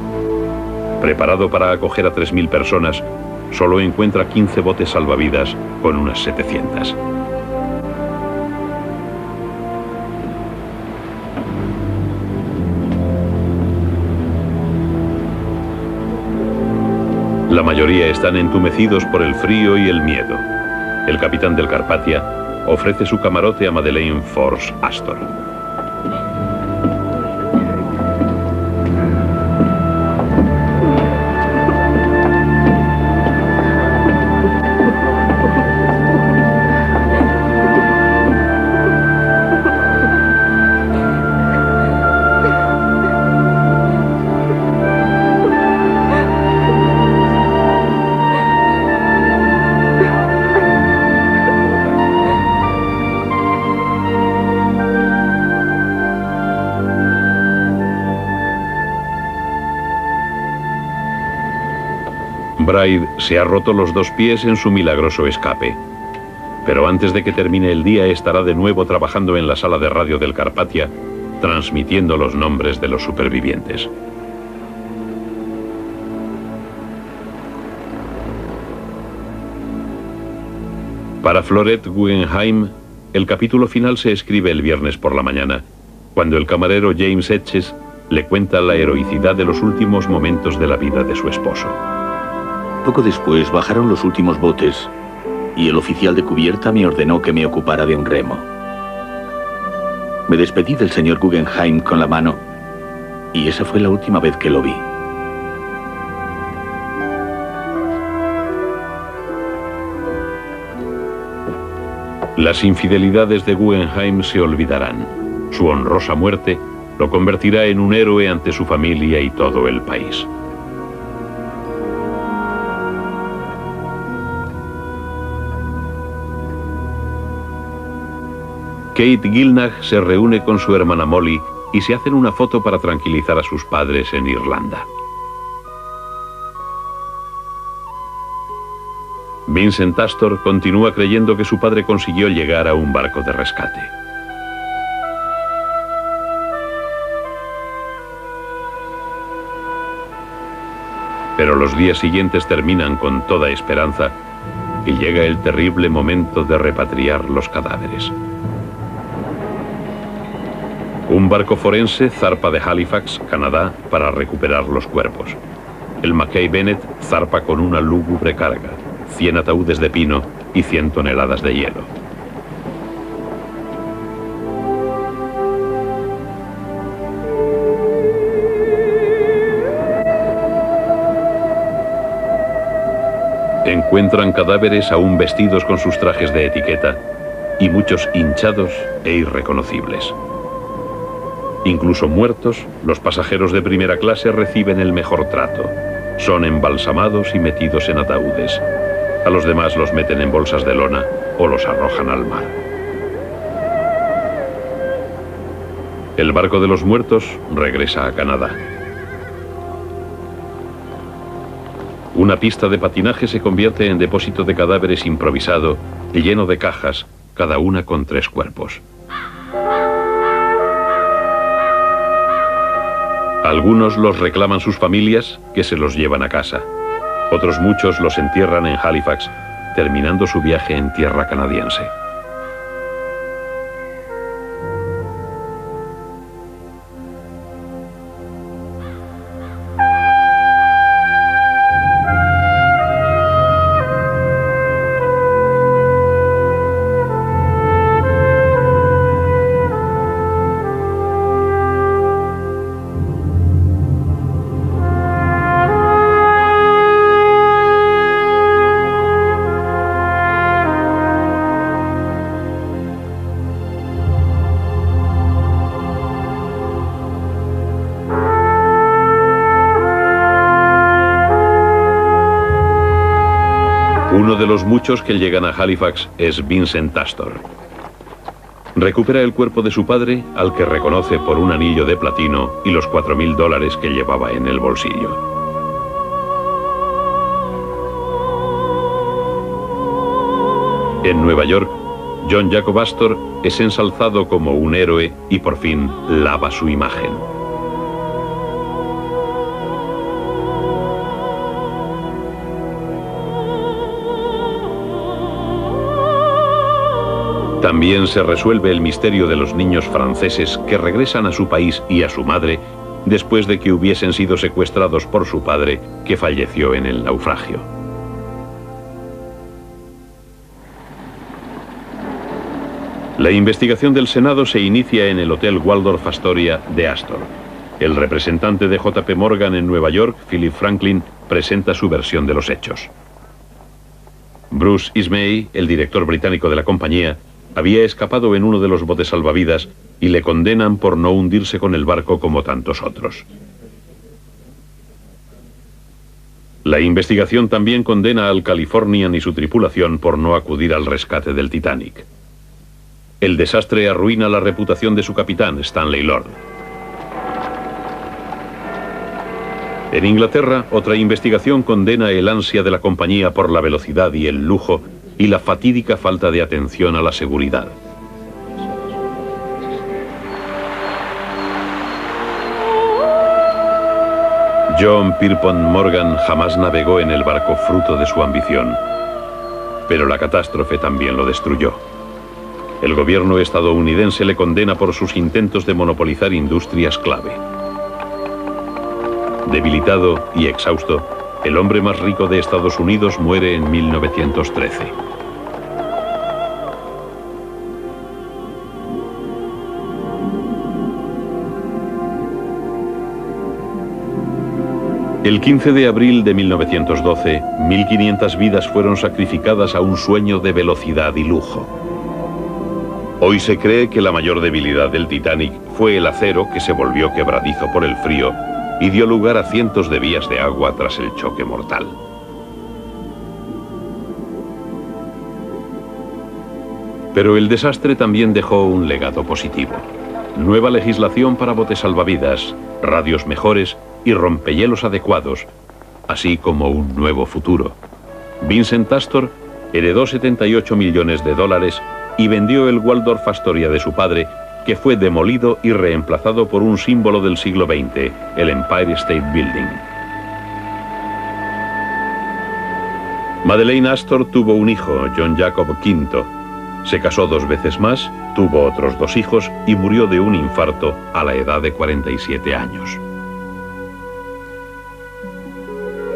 Preparado para acoger a 3.000 personas, solo encuentra 15 botes salvavidas con unas 700. La mayoría están entumecidos por el frío y el miedo. El capitán del Carpathia ofrece su camarote a Madeleine Force Astor. Bride se ha roto los 2 pies en su milagroso escape. Pero antes de que termine el día estará de nuevo trabajando en la sala de radio del Carpathia, transmitiendo los nombres de los supervivientes. Para Florette Guggenheim, el capítulo final se escribe el viernes por la mañana, cuando el camarero James Etches le cuenta la heroicidad de los últimos momentos de la vida de su esposo. Poco después bajaron los últimos botes y el oficial de cubierta me ordenó que me ocupara de un remo. Me despedí del señor Guggenheim con la mano y esa fue la última vez que lo vi. Las infidelidades de Guggenheim se olvidarán. Su honrosa muerte lo convertirá en un héroe ante su familia y todo el país. Kate Gilnach se reúne con su hermana Molly y se hacen una foto para tranquilizar a sus padres en Irlanda. Vincent Astor continúa creyendo que su padre consiguió llegar a un barco de rescate. Pero los días siguientes terminan con toda esperanza y llega el terrible momento de repatriar los cadáveres. Un barco forense zarpa de Halifax, Canadá, para recuperar los cuerpos. El Mackay Bennett zarpa con una lúgubre carga, 100 ataúdes de pino y 100 toneladas de hielo. Encuentran cadáveres aún vestidos con sus trajes de etiqueta y muchos hinchados e irreconocibles. Incluso muertos, los pasajeros de primera clase reciben el mejor trato. Son embalsamados y metidos en ataúdes. A los demás los meten en bolsas de lona o los arrojan al mar. El barco de los muertos regresa a Canadá. Una pista de patinaje se convierte en depósito de cadáveres improvisado y lleno de cajas, cada una con 3 cuerpos. Algunos los reclaman sus familias, que se los llevan a casa. Otros muchos los entierran en Halifax, terminando su viaje en tierra canadiense. Uno de los muchos que llegan a Halifax es Vincent Astor. Recupera el cuerpo de su padre, al que reconoce por un anillo de platino y los $4.000 que llevaba en el bolsillo. En Nueva York, John Jacob Astor es ensalzado como un héroe y por fin lava su imagen. También se resuelve el misterio de los niños franceses que regresan a su país y a su madre después de que hubiesen sido secuestrados por su padre, que falleció en el naufragio. La investigación del Senado se inicia en el Hotel Waldorf Astoria de Astor. El representante de J.P. Morgan en Nueva York, Philip Franklin, presenta su versión de los hechos. Bruce Ismay, el director británico de la compañía, había escapado en uno de los botes salvavidas y le condenan por no hundirse con el barco como tantos otros. La investigación también condena al Californian y su tripulación por no acudir al rescate del Titanic. El desastre arruina la reputación de su capitán, Stanley Lord. En Inglaterra, otra investigación condena el ansia de la compañía por la velocidad y el lujo y la fatídica falta de atención a la seguridad. John Pierpont Morgan jamás navegó en el barco fruto de su ambición, pero la catástrofe también lo destruyó. El gobierno estadounidense le condena por sus intentos de monopolizar industrias clave. Debilitado y exhausto, el hombre más rico de Estados Unidos muere en 1913. El 15 de abril de 1912, 1.500 vidas fueron sacrificadas a un sueño de velocidad y lujo. Hoy se cree que la mayor debilidad del Titanic fue el acero, que se volvió quebradizo por el frío y dio lugar a cientos de vías de agua tras el choque mortal. Pero el desastre también dejó un legado positivo. Nueva legislación para botes salvavidas, radios mejores y rompehielos adecuados, así como un nuevo futuro. Vincent Astor heredó $78 millones y vendió el Waldorf Astoria de su padre, que fue demolido y reemplazado por un símbolo del siglo XX, el Empire State Building. Madeleine Astor tuvo un hijo, John Jacob V. Se casó 2 veces más, tuvo otros 2 hijos y murió de un infarto a la edad de 47 años.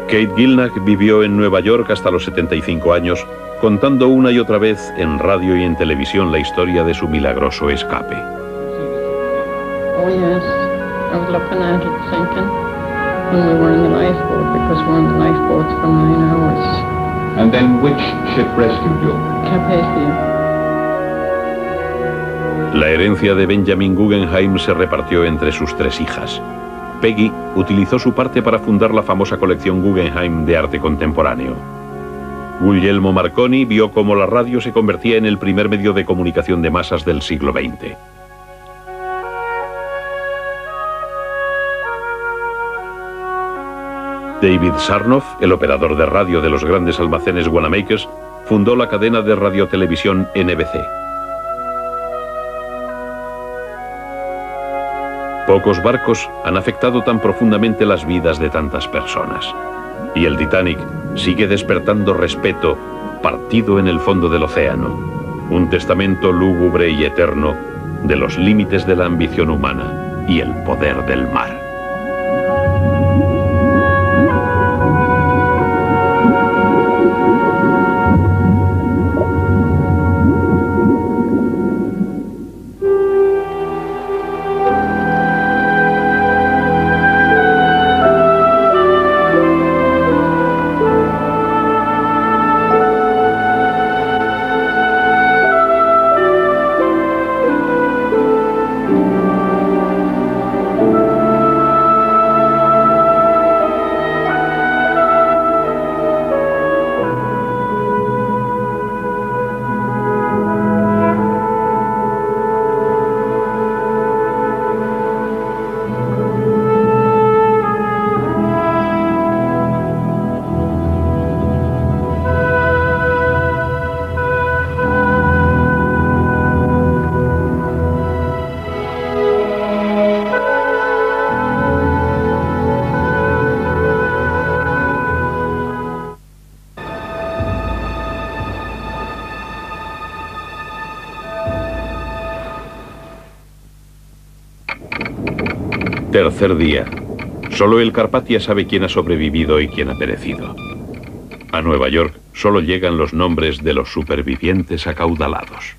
Kate Gilnach vivió en Nueva York hasta los 75 años, contando una y otra vez en radio y en televisión la historia de su milagroso escape. Oh yes, I was looking at it sinking when we were in the lifeboat, because we were in the lifeboats for 9 hours. And then which ship rescued you? Carpathia. La herencia de Benjamin Guggenheim se repartió entre sus 3 hijas. Peggy utilizó su parte para fundar la famosa colección Guggenheim de arte contemporáneo. Guglielmo Marconi vio cómo la radio se convertía en el primer medio de comunicación de masas del siglo XX. David Sarnoff, el operador de radio de los grandes almacenes Wanamaker's, fundó la cadena de radiotelevisión NBC. Pocos barcos han afectado tan profundamente las vidas de tantas personas. Y el Titanic sigue despertando respeto, partido en el fondo del océano. Un testamento lúgubre y eterno de los límites de la ambición humana y el poder del mar. Tercer día. Solo el Carpathia sabe quién ha sobrevivido y quién ha perecido. A Nueva York solo llegan los nombres de los supervivientes acaudalados.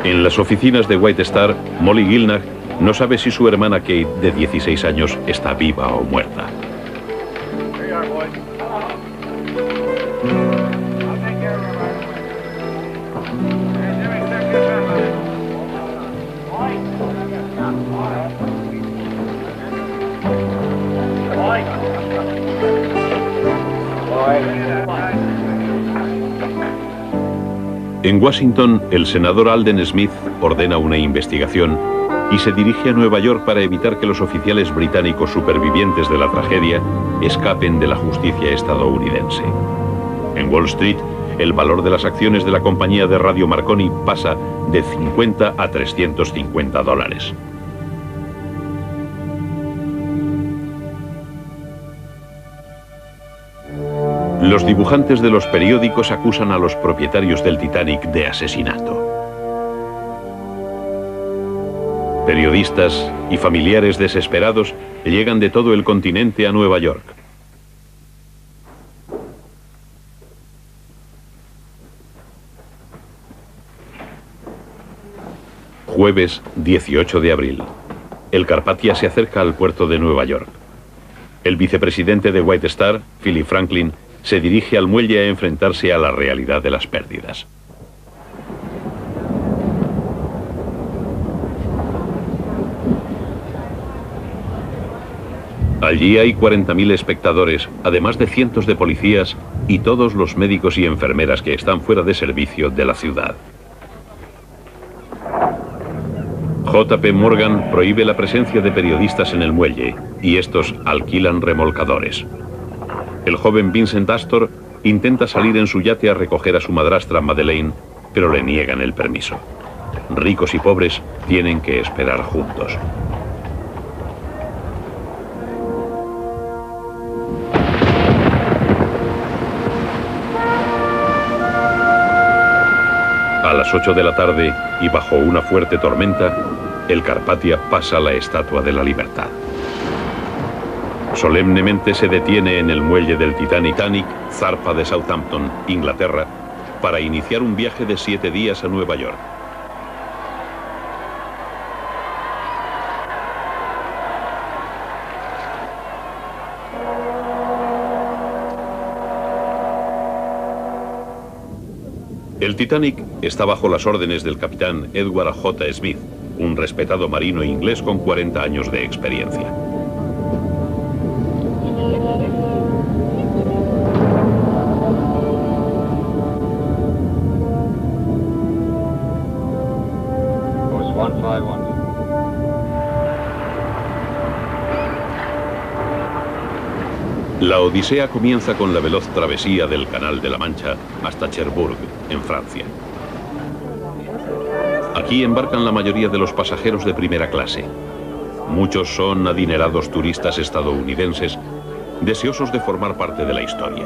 En las oficinas de White Star, Molly Gilnach no sabe si su hermana Kate, de 16 años, está viva o muerta. En Washington, el senador Alden Smith ordena una investigación y se dirige a Nueva York para evitar que los oficiales británicos supervivientes de la tragedia escapen de la justicia estadounidense. En Wall Street, el valor de las acciones de la compañía de radio Marconi pasa de 50 a 350 dólares. Los dibujantes de los periódicos acusan a los propietarios del Titanic de asesinato. Periodistas y familiares desesperados llegan de todo el continente a Nueva York. Jueves 18 de abril. El Carpathia se acerca al puerto de Nueva York. El vicepresidente de White Star, Philip Franklin, se dirige al muelle a enfrentarse a la realidad de las pérdidas. Allí hay 40.000 espectadores, además de cientos de policías y todos los médicos y enfermeras que están fuera de servicio de la ciudad. J.P. Morgan prohíbe la presencia de periodistas en el muelle y estos alquilan remolcadores. El joven Vincent Astor intenta salir en su yate a recoger a su madrastra Madeleine, pero le niegan el permiso. Ricos y pobres tienen que esperar juntos. A las 8 de la tarde, y bajo una fuerte tormenta, el Carpathia pasa la Estatua de la Libertad. Solemnemente se detiene en el muelle del Titanic, zarpa de Southampton, Inglaterra, para iniciar un viaje de 7 días a Nueva York. El Titanic está bajo las órdenes del capitán Edward J. Smith, un respetado marino inglés con 40 años de experiencia. La odisea comienza con la veloz travesía del Canal de la Mancha hasta Cherbourg, en Francia. Aquí embarcan la mayoría de los pasajeros de primera clase. Muchos son adinerados turistas estadounidenses deseosos de formar parte de la historia.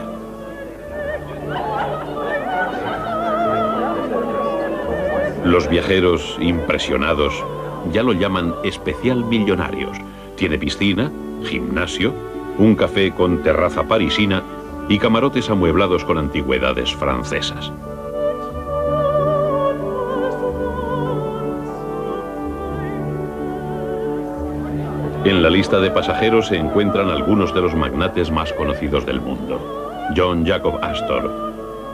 Los viajeros, impresionados, ya lo llaman especial millonarios. Tiene piscina, gimnasio, un café con terraza parisina y camarotes amueblados con antigüedades francesas. En la lista de pasajeros se encuentran algunos de los magnates más conocidos del mundo. John Jacob Astor,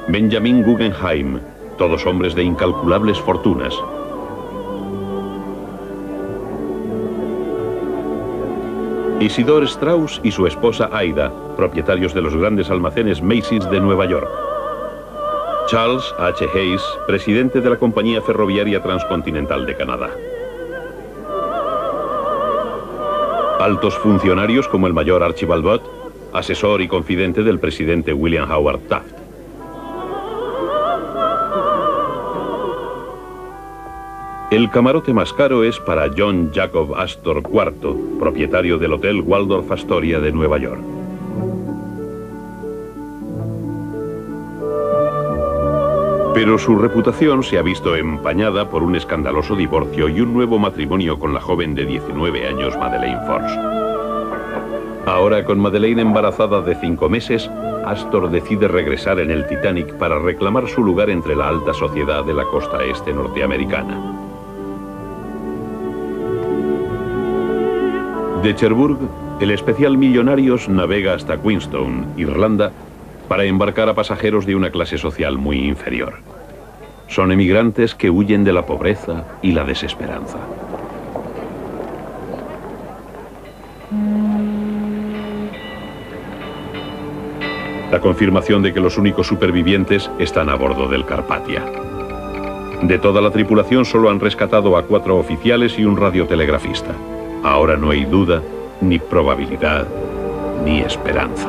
Benjamin Guggenheim, todos hombres de incalculables fortunas. Isidore Strauss y su esposa Aida, propietarios de los grandes almacenes Macy's de Nueva York. Charles H. Hayes, presidente de la Compañía Ferroviaria Transcontinental de Canadá. Altos funcionarios como el mayor Archibald Bott, asesor y confidente del presidente William Howard Taft. El camarote más caro es para John Jacob Astor IV, propietario del Hotel Waldorf Astoria de Nueva York. Pero su reputación se ha visto empañada por un escandaloso divorcio y un nuevo matrimonio con la joven de 19 años Madeleine Force. Ahora, con Madeleine embarazada de 5 meses, Astor decide regresar en el Titanic para reclamar su lugar entre la alta sociedad de la costa este norteamericana. De Cherbourg, el especial Millonarios navega hasta Queenstown, Irlanda, para embarcar a pasajeros de una clase social muy inferior. Son emigrantes que huyen de la pobreza y la desesperanza. La confirmación de que los únicos supervivientes están a bordo del Carpathia. De toda la tripulación solo han rescatado a 4 oficiales y un radiotelegrafista. Ahora no hay duda, ni probabilidad, ni esperanza.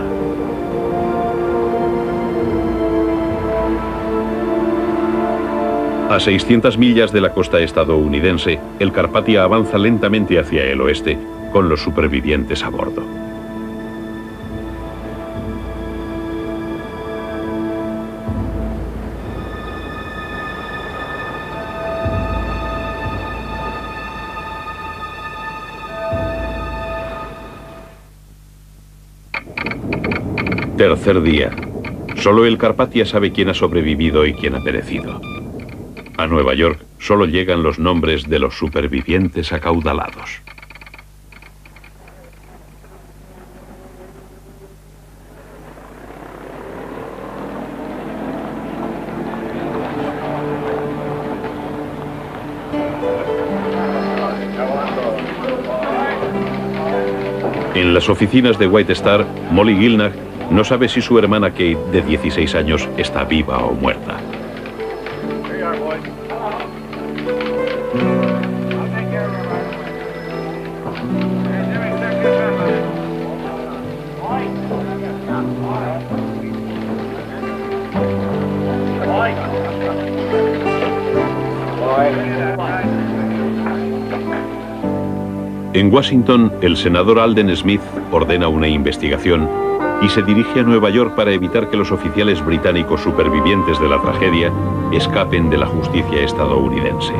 A 600 millas de la costa estadounidense, el Carpathia avanza lentamente hacia el oeste, con los supervivientes a bordo. Tercer día. Solo el Carpathia sabe quién ha sobrevivido y quién ha perecido. A Nueva York solo llegan los nombres de los supervivientes acaudalados. En las oficinas de White Star, Molly Gilnach no sabe si su hermana Kate, de 16 años, está viva o muerta. En Washington, el senador Alden Smith ordena una investigación y se dirige a Nueva York para evitar que los oficiales británicos supervivientes de la tragedia escapen de la justicia estadounidense.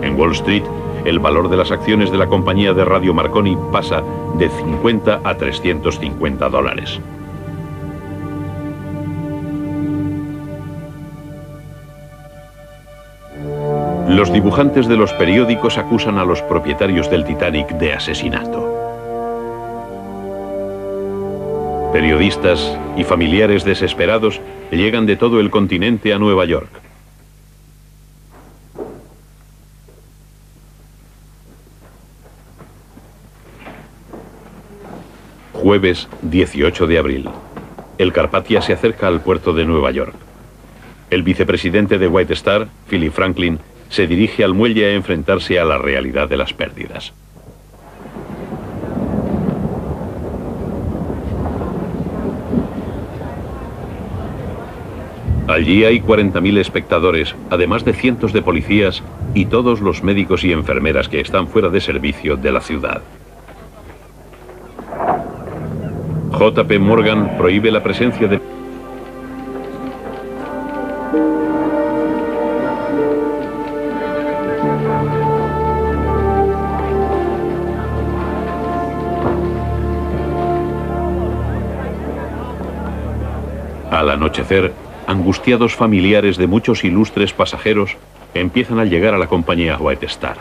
En Wall Street, el valor de las acciones de la compañía de radio Marconi pasa de 50 a 350 dólares. Los dibujantes de los periódicos acusan a los propietarios del Titanic de asesinato. Periodistas y familiares desesperados llegan de todo el continente a Nueva York. Jueves 18 de abril. El Carpathia se acerca al puerto de Nueva York. El vicepresidente de White Star, Philip Franklin, se dirige al muelle a enfrentarse a la realidad de las pérdidas. Allí hay 40.000 espectadores, además de cientos de policías y todos los médicos y enfermeras que están fuera de servicio de la ciudad. J.P. Morgan prohíbe la presencia de... Al anochecer, angustiados familiares de muchos ilustres pasajeros empiezan a llegar a la compañía White Star.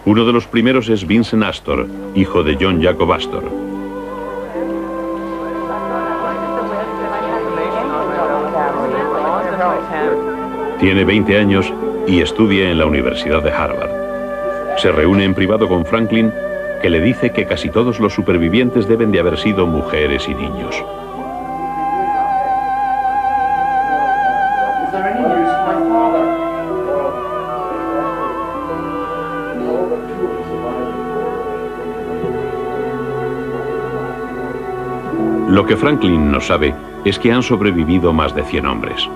Uno de los primeros es Vincent Astor, hijo de John Jacob Astor. Tiene 20 años y estudia en la Universidad de Harvard. Se reúne en privado con Franklin, que le dice que casi todos los supervivientes deben de haber sido mujeres y niños. Lo que Franklin no sabe es que han sobrevivido más de 100 hombres.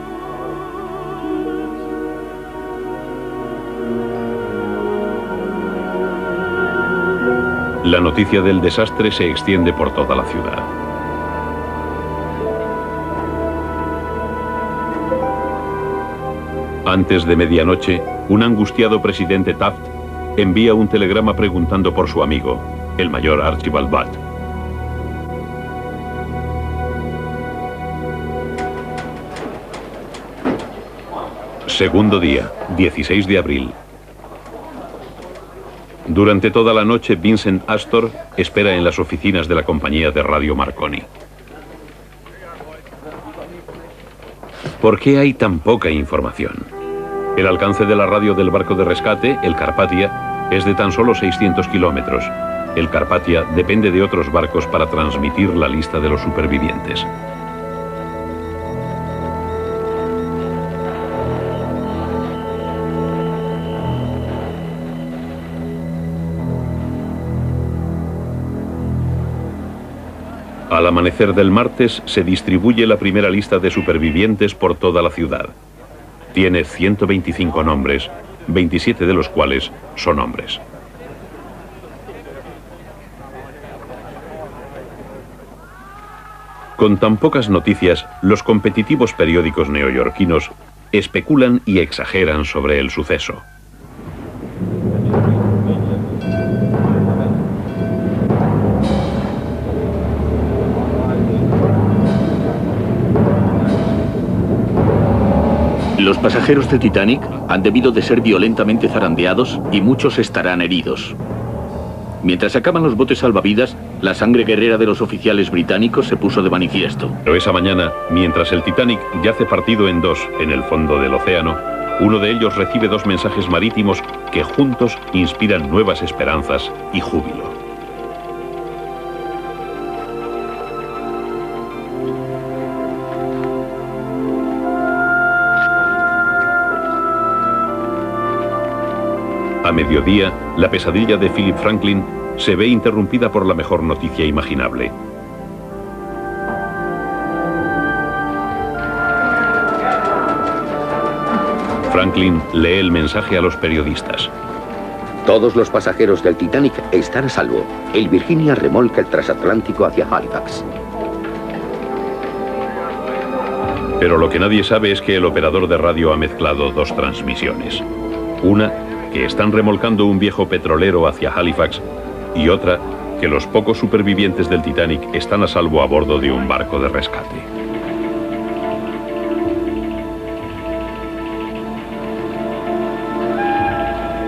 La noticia del desastre se extiende por toda la ciudad. Antes de medianoche, un angustiado presidente Taft envía un telegrama preguntando por su amigo, el mayor Archibald Butt. Segundo día, 16 de abril. Durante toda la noche, Vincent Astor espera en las oficinas de la compañía de radio Marconi. ¿Por qué hay tan poca información? El alcance de la radio del barco de rescate, el Carpathia, es de tan solo 600 kilómetros. El Carpathia depende de otros barcos para transmitir la lista de los supervivientes. Al amanecer del martes se distribuye la primera lista de supervivientes por toda la ciudad. Tiene 125 nombres, 27 de los cuales son hombres. Con tan pocas noticias, los competitivos periódicos neoyorquinos especulan y exageran sobre el suceso. Los pasajeros del Titanic han debido de ser violentamente zarandeados y muchos estarán heridos. Mientras sacaban los botes salvavidas, la sangre guerrera de los oficiales británicos se puso de manifiesto. Pero esa mañana, mientras el Titanic yace partido en dos en el fondo del océano, uno de ellos recibe dos mensajes marítimos que juntos inspiran nuevas esperanzas y júbilo. A mediodía, la pesadilla de Philip Franklin se ve interrumpida por la mejor noticia imaginable. Franklin lee el mensaje a los periodistas. Todos los pasajeros del Titanic están a salvo. El Virginia remolca el transatlántico hacia Halifax. Pero lo que nadie sabe es que el operador de radio ha mezclado dos transmisiones. Una, que están remolcando un viejo petrolero hacia Halifax, y otra, que los pocos supervivientes del Titanic están a salvo a bordo de un barco de rescate.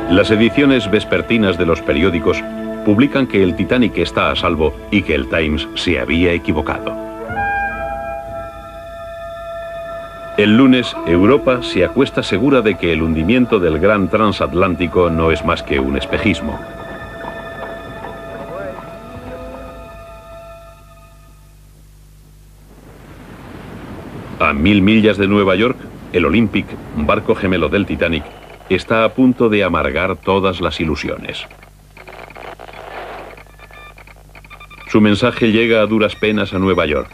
Las ediciones vespertinas de los periódicos publican que el Titanic está a salvo y que el Times se había equivocado. El lunes, Europa se acuesta segura de que el hundimiento del gran transatlántico no es más que un espejismo. A 1000 millas de Nueva York, el Olympic, barco gemelo del Titanic, está a punto de amargar todas las ilusiones. Su mensaje llega a duras penas a Nueva York.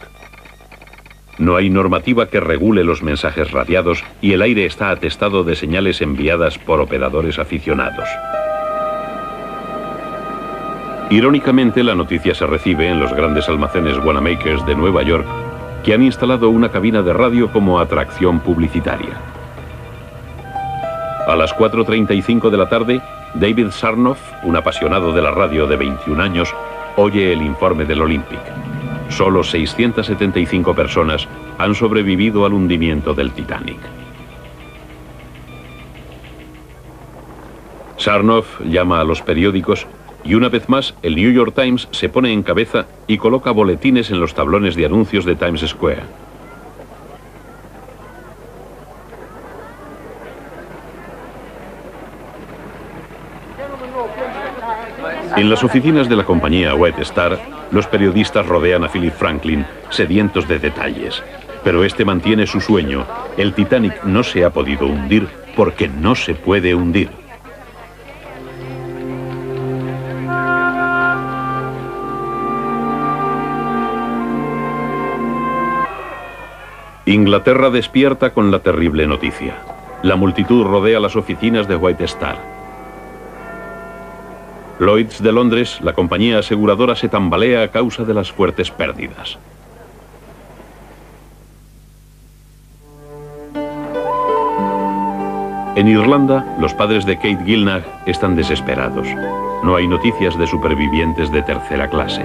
No hay normativa que regule los mensajes radiados y el aire está atestado de señales enviadas por operadores aficionados. Irónicamente, la noticia se recibe en los grandes almacenes Wanamakers de Nueva York, que han instalado una cabina de radio como atracción publicitaria. A las 4:35 de la tarde, David Sarnoff, un apasionado de la radio de 21 años, oye el informe del Olympic. Solo 675 personas han sobrevivido al hundimiento del Titanic. Sarnoff llama a los periódicos y una vez más el New York Times se pone en cabeza y coloca boletines en los tablones de anuncios de Times Square. En las oficinas de la compañía White Star, los periodistas rodean a Philip Franklin, sedientos de detalles. Pero este mantiene su sueño. El Titanic no se ha podido hundir porque no se puede hundir. Inglaterra despierta con la terrible noticia. La multitud rodea las oficinas de White Star. Lloyds de Londres, la compañía aseguradora, se tambalea a causa de las fuertes pérdidas. En Irlanda, los padres de Kate Gilnagh están desesperados. No hay noticias de supervivientes de tercera clase.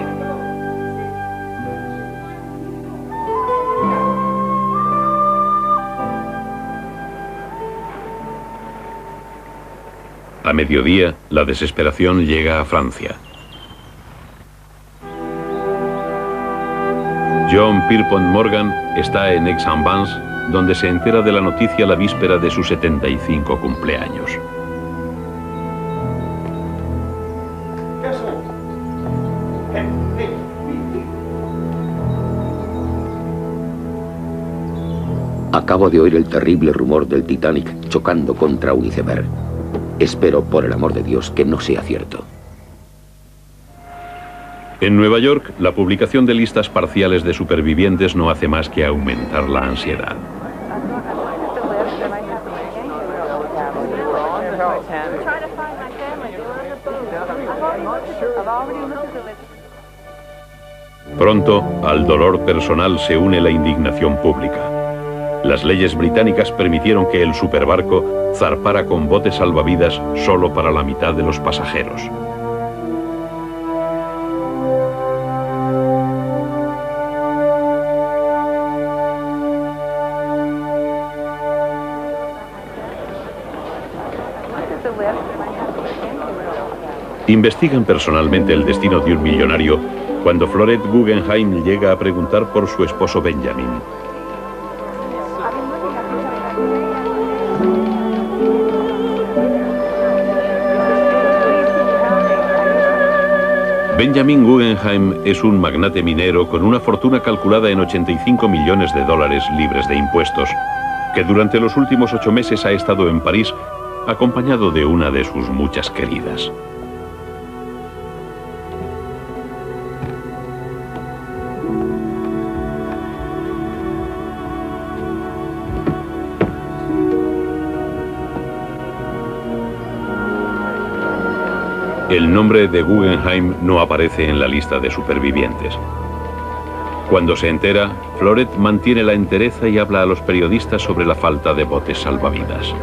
A mediodía, la desesperación llega a Francia. John Pierpont Morgan está en Aix-en-Provence, donde se entera de la noticia la víspera de su 75 cumpleaños. Acabo de oír el terrible rumor del Titanic chocando contra un iceberg. Espero, por el amor de Dios, que no sea cierto. En Nueva York, la publicación de listas parciales de supervivientes no hace más que aumentar la ansiedad. Pronto, al dolor personal se une la indignación pública. Las leyes británicas permitieron que el superbarco zarpara con botes salvavidas solo para la mitad de los pasajeros. Investigan personalmente el destino de un millonario cuando Florette Guggenheim llega a preguntar por su esposo Benjamin. Benjamin Guggenheim es un magnate minero con una fortuna calculada en 85 millones de dólares libres de impuestos, que durante los últimos 8 meses ha estado en París acompañado de una de sus muchas queridas. El nombre de Guggenheim no aparece en la lista de supervivientes. Cuando se entera, Florette mantiene la entereza y habla a los periodistas sobre la falta de botes salvavidas.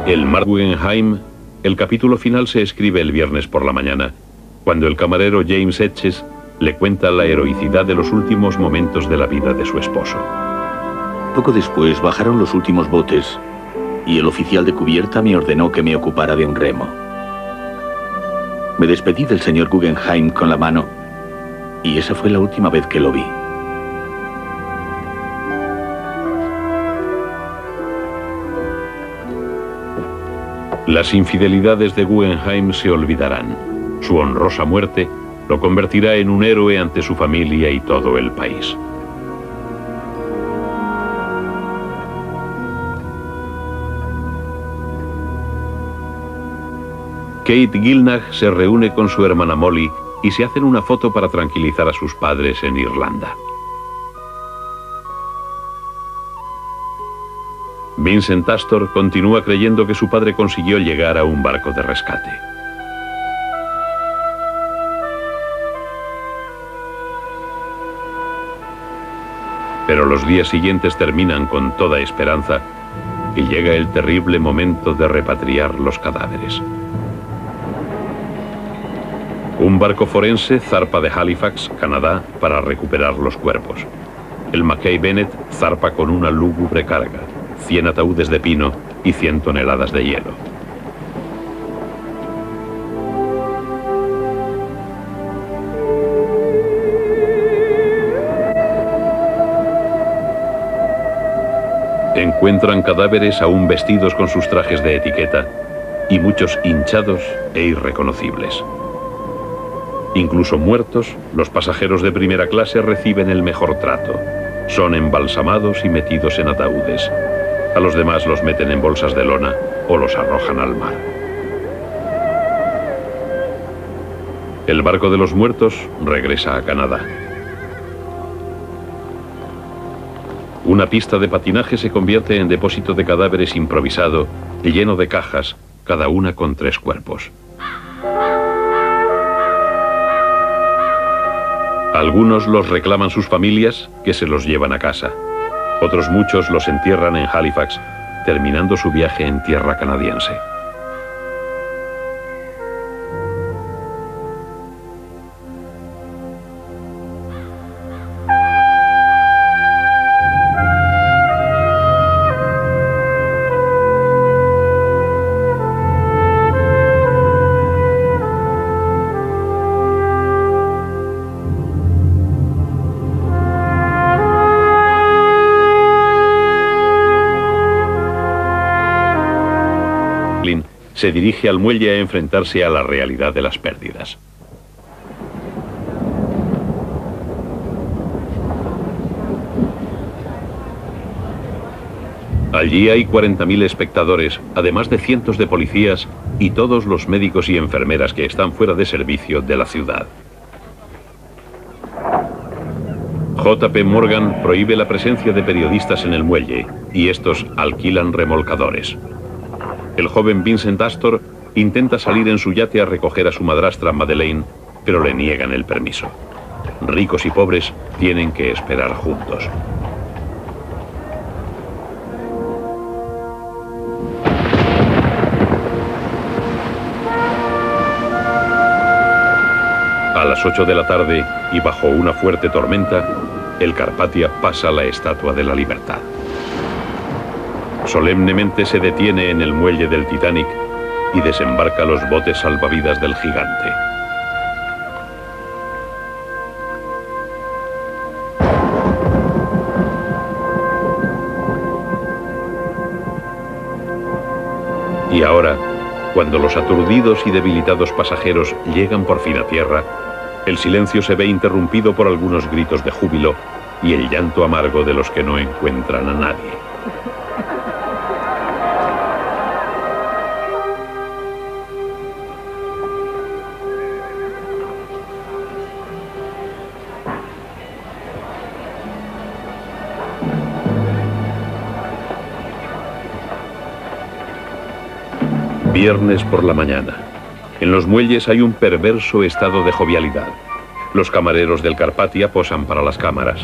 El Mar Guggenheim, el capítulo final se escribe el viernes por la mañana, cuando el camarero James Etches le cuenta la heroicidad de los últimos momentos de la vida de su esposo. Poco después bajaron los últimos botes y el oficial de cubierta me ordenó que me ocupara de un remo. Me despedí del señor Guggenheim con la mano y esa fue la última vez que lo vi. Las infidelidades de Guggenheim se olvidarán. Su honrosa muerte lo convertirá en un héroe ante su familia y todo el país. Kate Gilnagh se reúne con su hermana Molly y se hacen una foto para tranquilizar a sus padres en Irlanda. Vincent Astor continúa creyendo que su padre consiguió llegar a un barco de rescate. Pero los días siguientes terminan con toda esperanza y llega el terrible momento de repatriar los cadáveres. Un barco forense zarpa de Halifax, Canadá, para recuperar los cuerpos. El Mackay Bennett zarpa con una lúgubre carga, 100 ataúdes de pino y 100 toneladas de hielo. Encuentran cadáveres aún vestidos con sus trajes de etiqueta y muchos hinchados e irreconocibles. Incluso muertos, los pasajeros de primera clase reciben el mejor trato. Son embalsamados y metidos en ataúdes. A los demás los meten en bolsas de lona o los arrojan al mar. El barco de los muertos regresa a Canadá. Una pista de patinaje se convierte en depósito de cadáveres improvisado y lleno de cajas, cada una con 3 cuerpos. Algunos los reclaman sus familias, que se los llevan a casa. Otros muchos los entierran en Halifax, terminando su viaje en tierra canadiense. Se dirige al muelle a enfrentarse a la realidad de las pérdidas. Allí hay 40.000 espectadores, además de cientos de policías y todos los médicos y enfermeras que están fuera de servicio de la ciudad. J.P. Morgan prohíbe la presencia de periodistas en el muelle y estos alquilan remolcadores. El joven Vincent Astor intenta salir en su yate a recoger a su madrastra Madeleine, pero le niegan el permiso. Ricos y pobres tienen que esperar juntos. A las 8 de la tarde, y bajo una fuerte tormenta, el Carpathia pasa la Estatua de la Libertad. Solemnemente se detiene en el muelle del Titanic y desembarca los botes salvavidas del gigante. Y ahora, cuando los aturdidos y debilitados pasajeros llegan por fin a tierra, el silencio se ve interrumpido por algunos gritos de júbilo y el llanto amargo de los que no encuentran a nadie. Viernes por la mañana. En los muelles hay un perverso estado de jovialidad. Los camareros del Carpathia posan para las cámaras.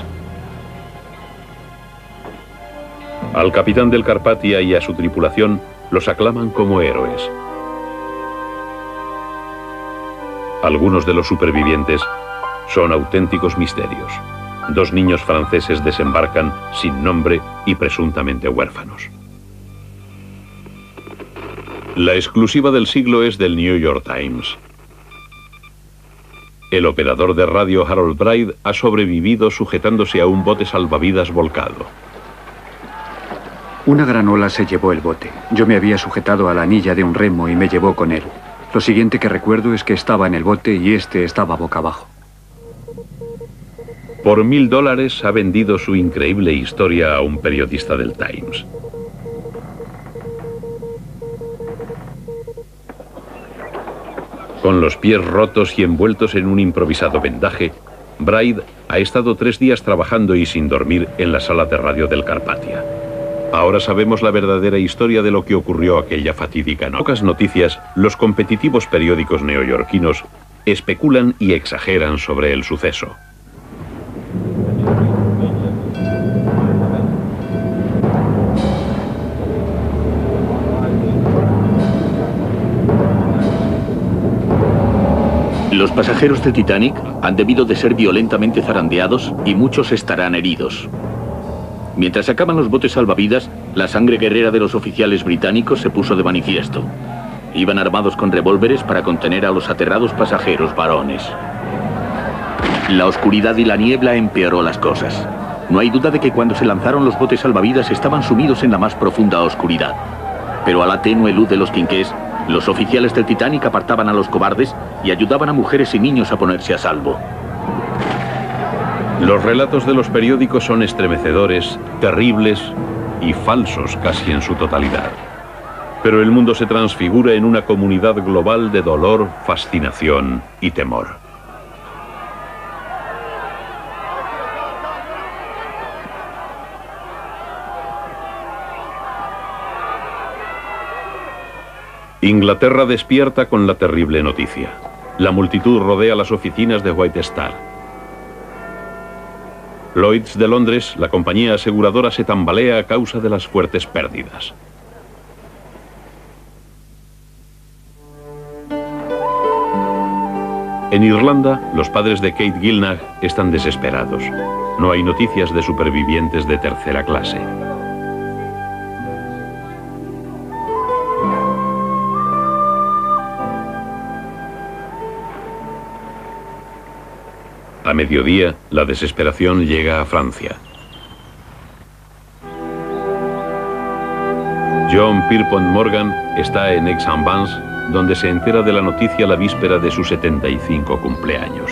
Al capitán del Carpathia y a su tripulación los aclaman como héroes. Algunos de los supervivientes son auténticos misterios. 2 niños franceses desembarcan sin nombre y presuntamente huérfanos. La exclusiva del siglo es del New York Times. El operador de radio Harold Bride ha sobrevivido sujetándose a un bote salvavidas volcado. Una gran ola se llevó el bote. Yo me había sujetado a la anilla de un remo y me llevó con él. Lo siguiente que recuerdo es que estaba en el bote y este estaba boca abajo. Por $1000 ha vendido su increíble historia a un periodista del Times. Con los pies rotos y envueltos en un improvisado vendaje, Braid ha estado 3 días trabajando y sin dormir en la sala de radio del Carpathia. Ahora sabemos la verdadera historia de lo que ocurrió aquella fatídica noche. Pocas noticias, los competitivos periódicos neoyorquinos especulan y exageran sobre el suceso. Los pasajeros del Titanic han debido de ser violentamente zarandeados y muchos estarán heridos. Mientras sacaban los botes salvavidas, la sangre guerrera de los oficiales británicos se puso de manifiesto. Iban armados con revólveres para contener a los aterrados pasajeros varones. La oscuridad y la niebla empeoró las cosas. No hay duda de que cuando se lanzaron los botes salvavidas estaban sumidos en la más profunda oscuridad. Pero a la tenue luz de los quinqués, los oficiales del Titanic apartaban a los cobardes y ayudaban a mujeres y niños a ponerse a salvo. Los relatos de los periódicos son estremecedores, terribles y falsos casi en su totalidad. Pero el mundo se transfigura en una comunidad global de dolor, fascinación y temor. Inglaterra despierta con la terrible noticia. La multitud rodea las oficinas de White Star. Lloyd's de Londres, la compañía aseguradora, se tambalea a causa de las fuertes pérdidas. En Irlanda, los padres de Kate Gilnagh están desesperados. No hay noticias de supervivientes de tercera clase. A mediodía, la desesperación llega a Francia. John Pierpont Morgan está en Aix-en-Provence, donde se entera de la noticia la víspera de su 75 cumpleaños.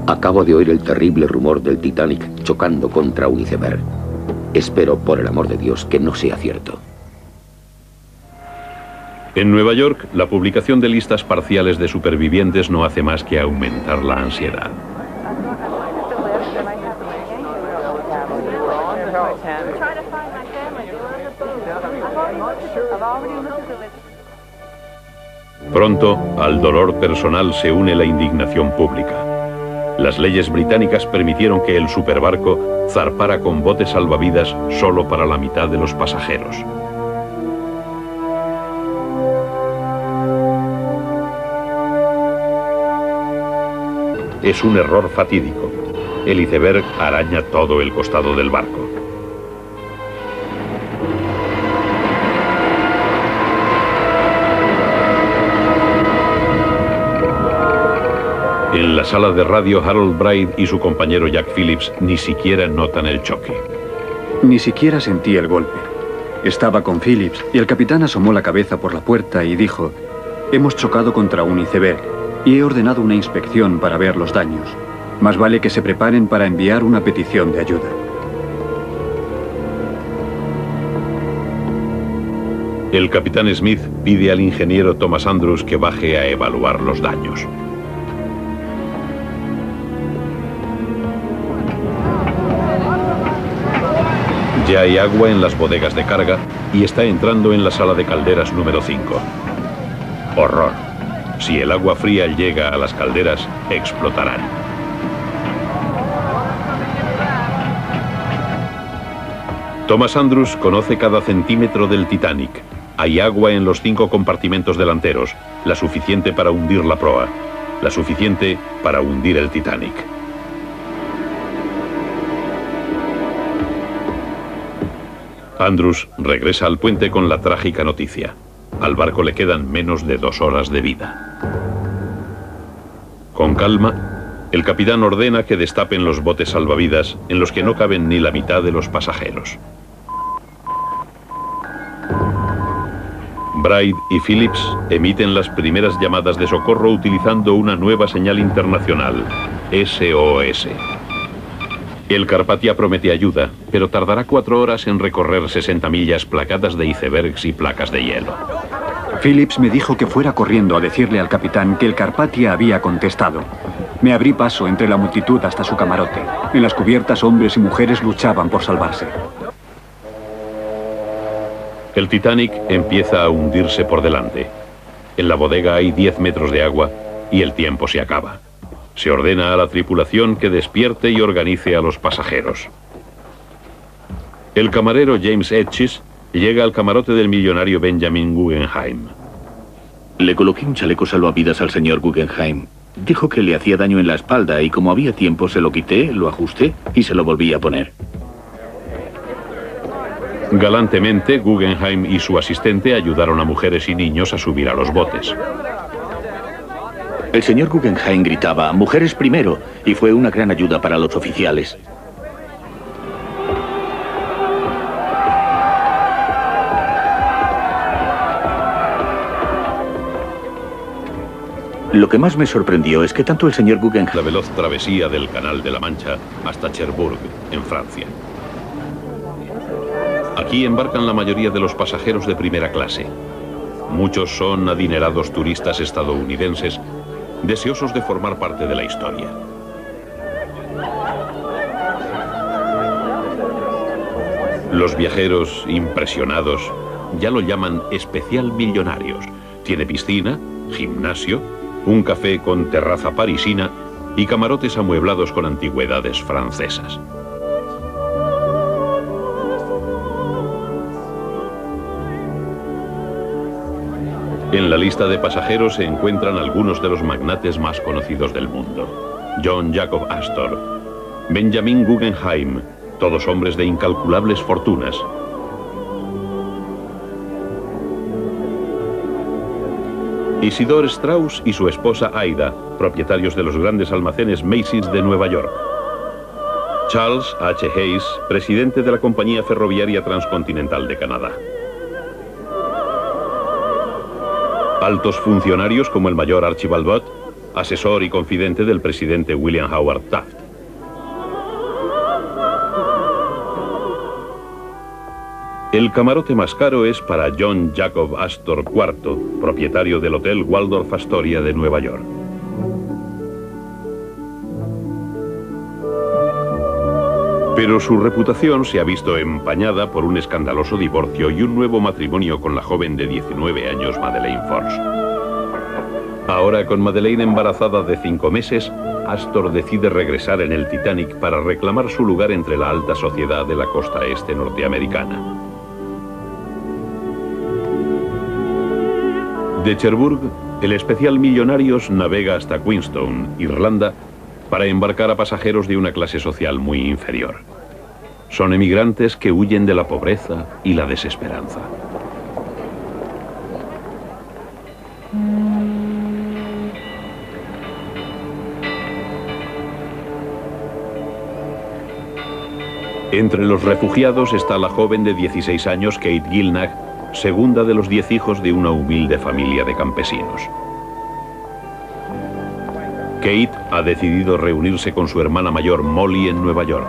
Acabo de oír el terrible rumor del Titanic chocando contra un iceberg. Espero, por el amor de Dios, que no sea cierto. En Nueva York, la publicación de listas parciales de supervivientes no hace más que aumentar la ansiedad. Pronto, al dolor personal se une la indignación pública. Las leyes británicas permitieron que el superbarco zarpara con botes salvavidas solo para la mitad de los pasajeros. Es un error fatídico. El iceberg araña todo el costado del barco. En la sala de radio, Harold Braid y su compañero Jack Phillips ni siquiera notan el choque. Ni siquiera sentí el golpe. Estaba con Phillips y el capitán asomó la cabeza por la puerta y dijo: hemos chocado contra un iceberg y he ordenado una inspección para ver los daños. Más vale que se preparen para enviar una petición de ayuda. El capitán Smith pide al ingeniero Thomas Andrews que baje a evaluar los daños. Ya hay agua en las bodegas de carga y está entrando en la sala de calderas número 5. Horror. Si el agua fría llega a las calderas, explotarán. Thomas Andrews conoce cada centímetro del Titanic. Hay agua en los 5 compartimentos delanteros, la suficiente para hundir la proa, la suficiente para hundir el Titanic. Andrews regresa al puente con la trágica noticia. Al barco le quedan menos de 2 horas de vida. Con calma, el capitán ordena que destapen los botes salvavidas en los que no caben ni la mitad de los pasajeros. Braid y Phillips emiten las primeras llamadas de socorro utilizando una nueva señal internacional, SOS. El Carpathia promete ayuda, pero tardará 4 horas en recorrer 60 millas placadas de icebergs y placas de hielo. Phillips me dijo que fuera corriendo a decirle al capitán que el Carpathia había contestado. Me abrí paso entre la multitud hasta su camarote. En las cubiertas hombres y mujeres luchaban por salvarse. El Titanic empieza a hundirse por delante. En la bodega hay 10 metros de agua y el tiempo se acaba. Se ordena a la tripulación que despierte y organice a los pasajeros. El camarero James Etches llega al camarote del millonario Benjamin Guggenheim. Le coloqué un chaleco salvavidas al señor Guggenheim. Dijo que le hacía daño en la espalda y como había tiempo se lo quité, lo ajusté y se lo volví a poner. Galantemente, Guggenheim y su asistente ayudaron a mujeres y niños a subir a los botes. El señor Guggenheim gritaba, "Mujeres primero", y fue una gran ayuda para los oficiales. Lo que más me sorprendió es que tanto el señor Guggenheim... La veloz travesía del Canal de la Mancha hasta Cherbourg, en Francia. Aquí embarcan la mayoría de los pasajeros de primera clase. Muchos son adinerados turistas estadounidenses deseosos de formar parte de la historia. Los viajeros, impresionados, ya lo llaman especial millonarios. Tiene piscina, gimnasio, un café con terraza parisina y camarotes amueblados con antigüedades francesas. En la lista de pasajeros se encuentran algunos de los magnates más conocidos del mundo. John Jacob Astor, Benjamin Guggenheim, todos hombres de incalculables fortunas. Isidore Strauss y su esposa Aida, propietarios de los grandes almacenes Macy's de Nueva York. Charles H. Hayes, presidente de la Compañía Ferroviaria Transcontinental de Canadá. Altos funcionarios como el mayor Archibald Butt, asesor y confidente del presidente William Howard Taft. El camarote más caro es para John Jacob Astor IV, propietario del Hotel Waldorf Astoria de Nueva York. Pero su reputación se ha visto empañada por un escandaloso divorcio y un nuevo matrimonio con la joven de 19 años Madeleine Force. Ahora, con Madeleine embarazada de 5 meses, Astor decide regresar en el Titanic para reclamar su lugar entre la alta sociedad de la costa este norteamericana. De Cherbourg, el especial Millonarios navega hasta Queenstown, Irlanda, para embarcar a pasajeros de una clase social muy inferior. Son emigrantes que huyen de la pobreza y la desesperanza. Entre los refugiados está la joven de 16 años Kate Gilnach, segunda de los 10 hijos de una humilde familia de campesinos. Kate ha decidido reunirse con su hermana mayor Molly en Nueva York.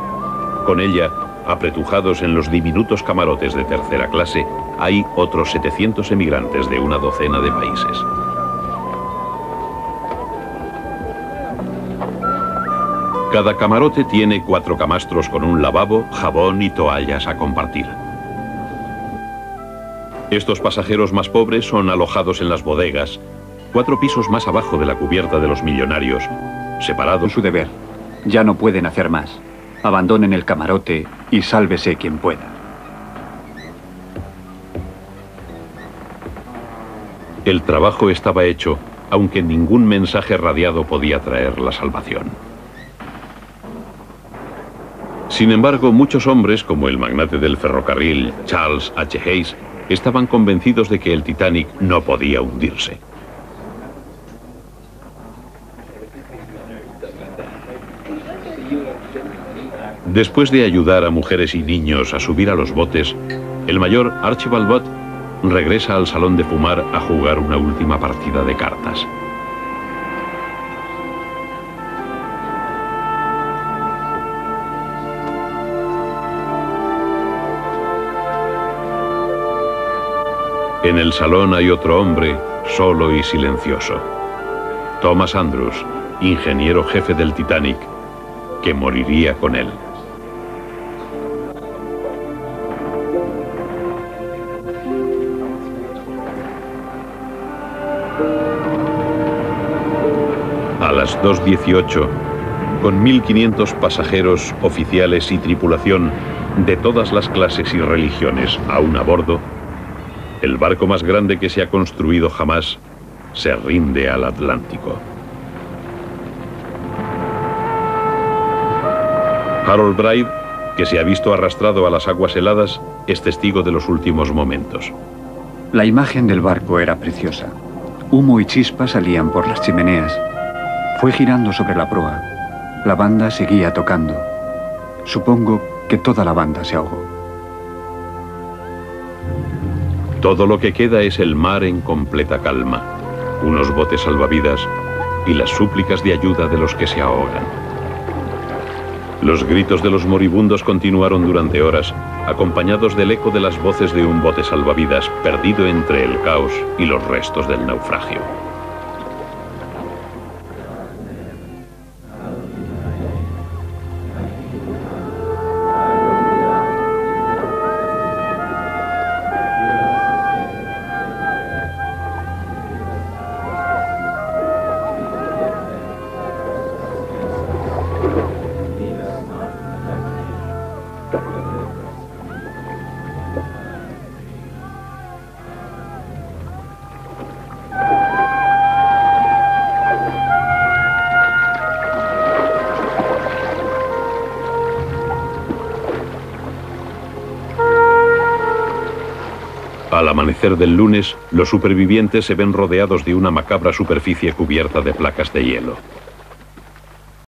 Con ella, apretujados en los diminutos camarotes de tercera clase, hay otros 700 emigrantes de una docena de países. Cada camarote tiene 4 camastros con un lavabo, jabón y toallas a compartir. Estos pasajeros más pobres son alojados en las bodegas, 4 pisos más abajo de la cubierta de los millonarios, separados. Su deber. Ya no pueden hacer más. Abandonen el camarote y sálvese quien pueda. El trabajo estaba hecho, aunque ningún mensaje radiado podía traer la salvación. Sin embargo, muchos hombres, como el magnate del ferrocarril Charles H. Hayes, estaban convencidos de que el Titanic no podía hundirse. Después de ayudar a mujeres y niños a subir a los botes, el mayor Archibald Butt regresa al salón de fumar a jugar una última partida de cartas. En el salón hay otro hombre, solo y silencioso. Thomas Andrews, ingeniero jefe del Titanic, que moriría con él. A las 2:18, con 1.500 pasajeros, oficiales y tripulación de todas las clases y religiones aún a bordo, el barco más grande que se ha construido jamás se rinde al Atlántico. Harold Bride, que se ha visto arrastrado a las aguas heladas, es testigo de los últimos momentos. La imagen del barco era preciosa. Humo y chispas salían por las chimeneas. Fue girando sobre la proa. La banda seguía tocando. Supongo que toda la banda se ahogó. Todo lo que queda es el mar en completa calma, unos botes salvavidas y las súplicas de ayuda de los que se ahogan. Los gritos de los moribundos continuaron durante horas, acompañados del eco de las voces de un bote salvavidas perdido entre el caos y los restos del naufragio. Al amanecer del lunes, los supervivientes se ven rodeados de una macabra superficie cubierta de placas de hielo.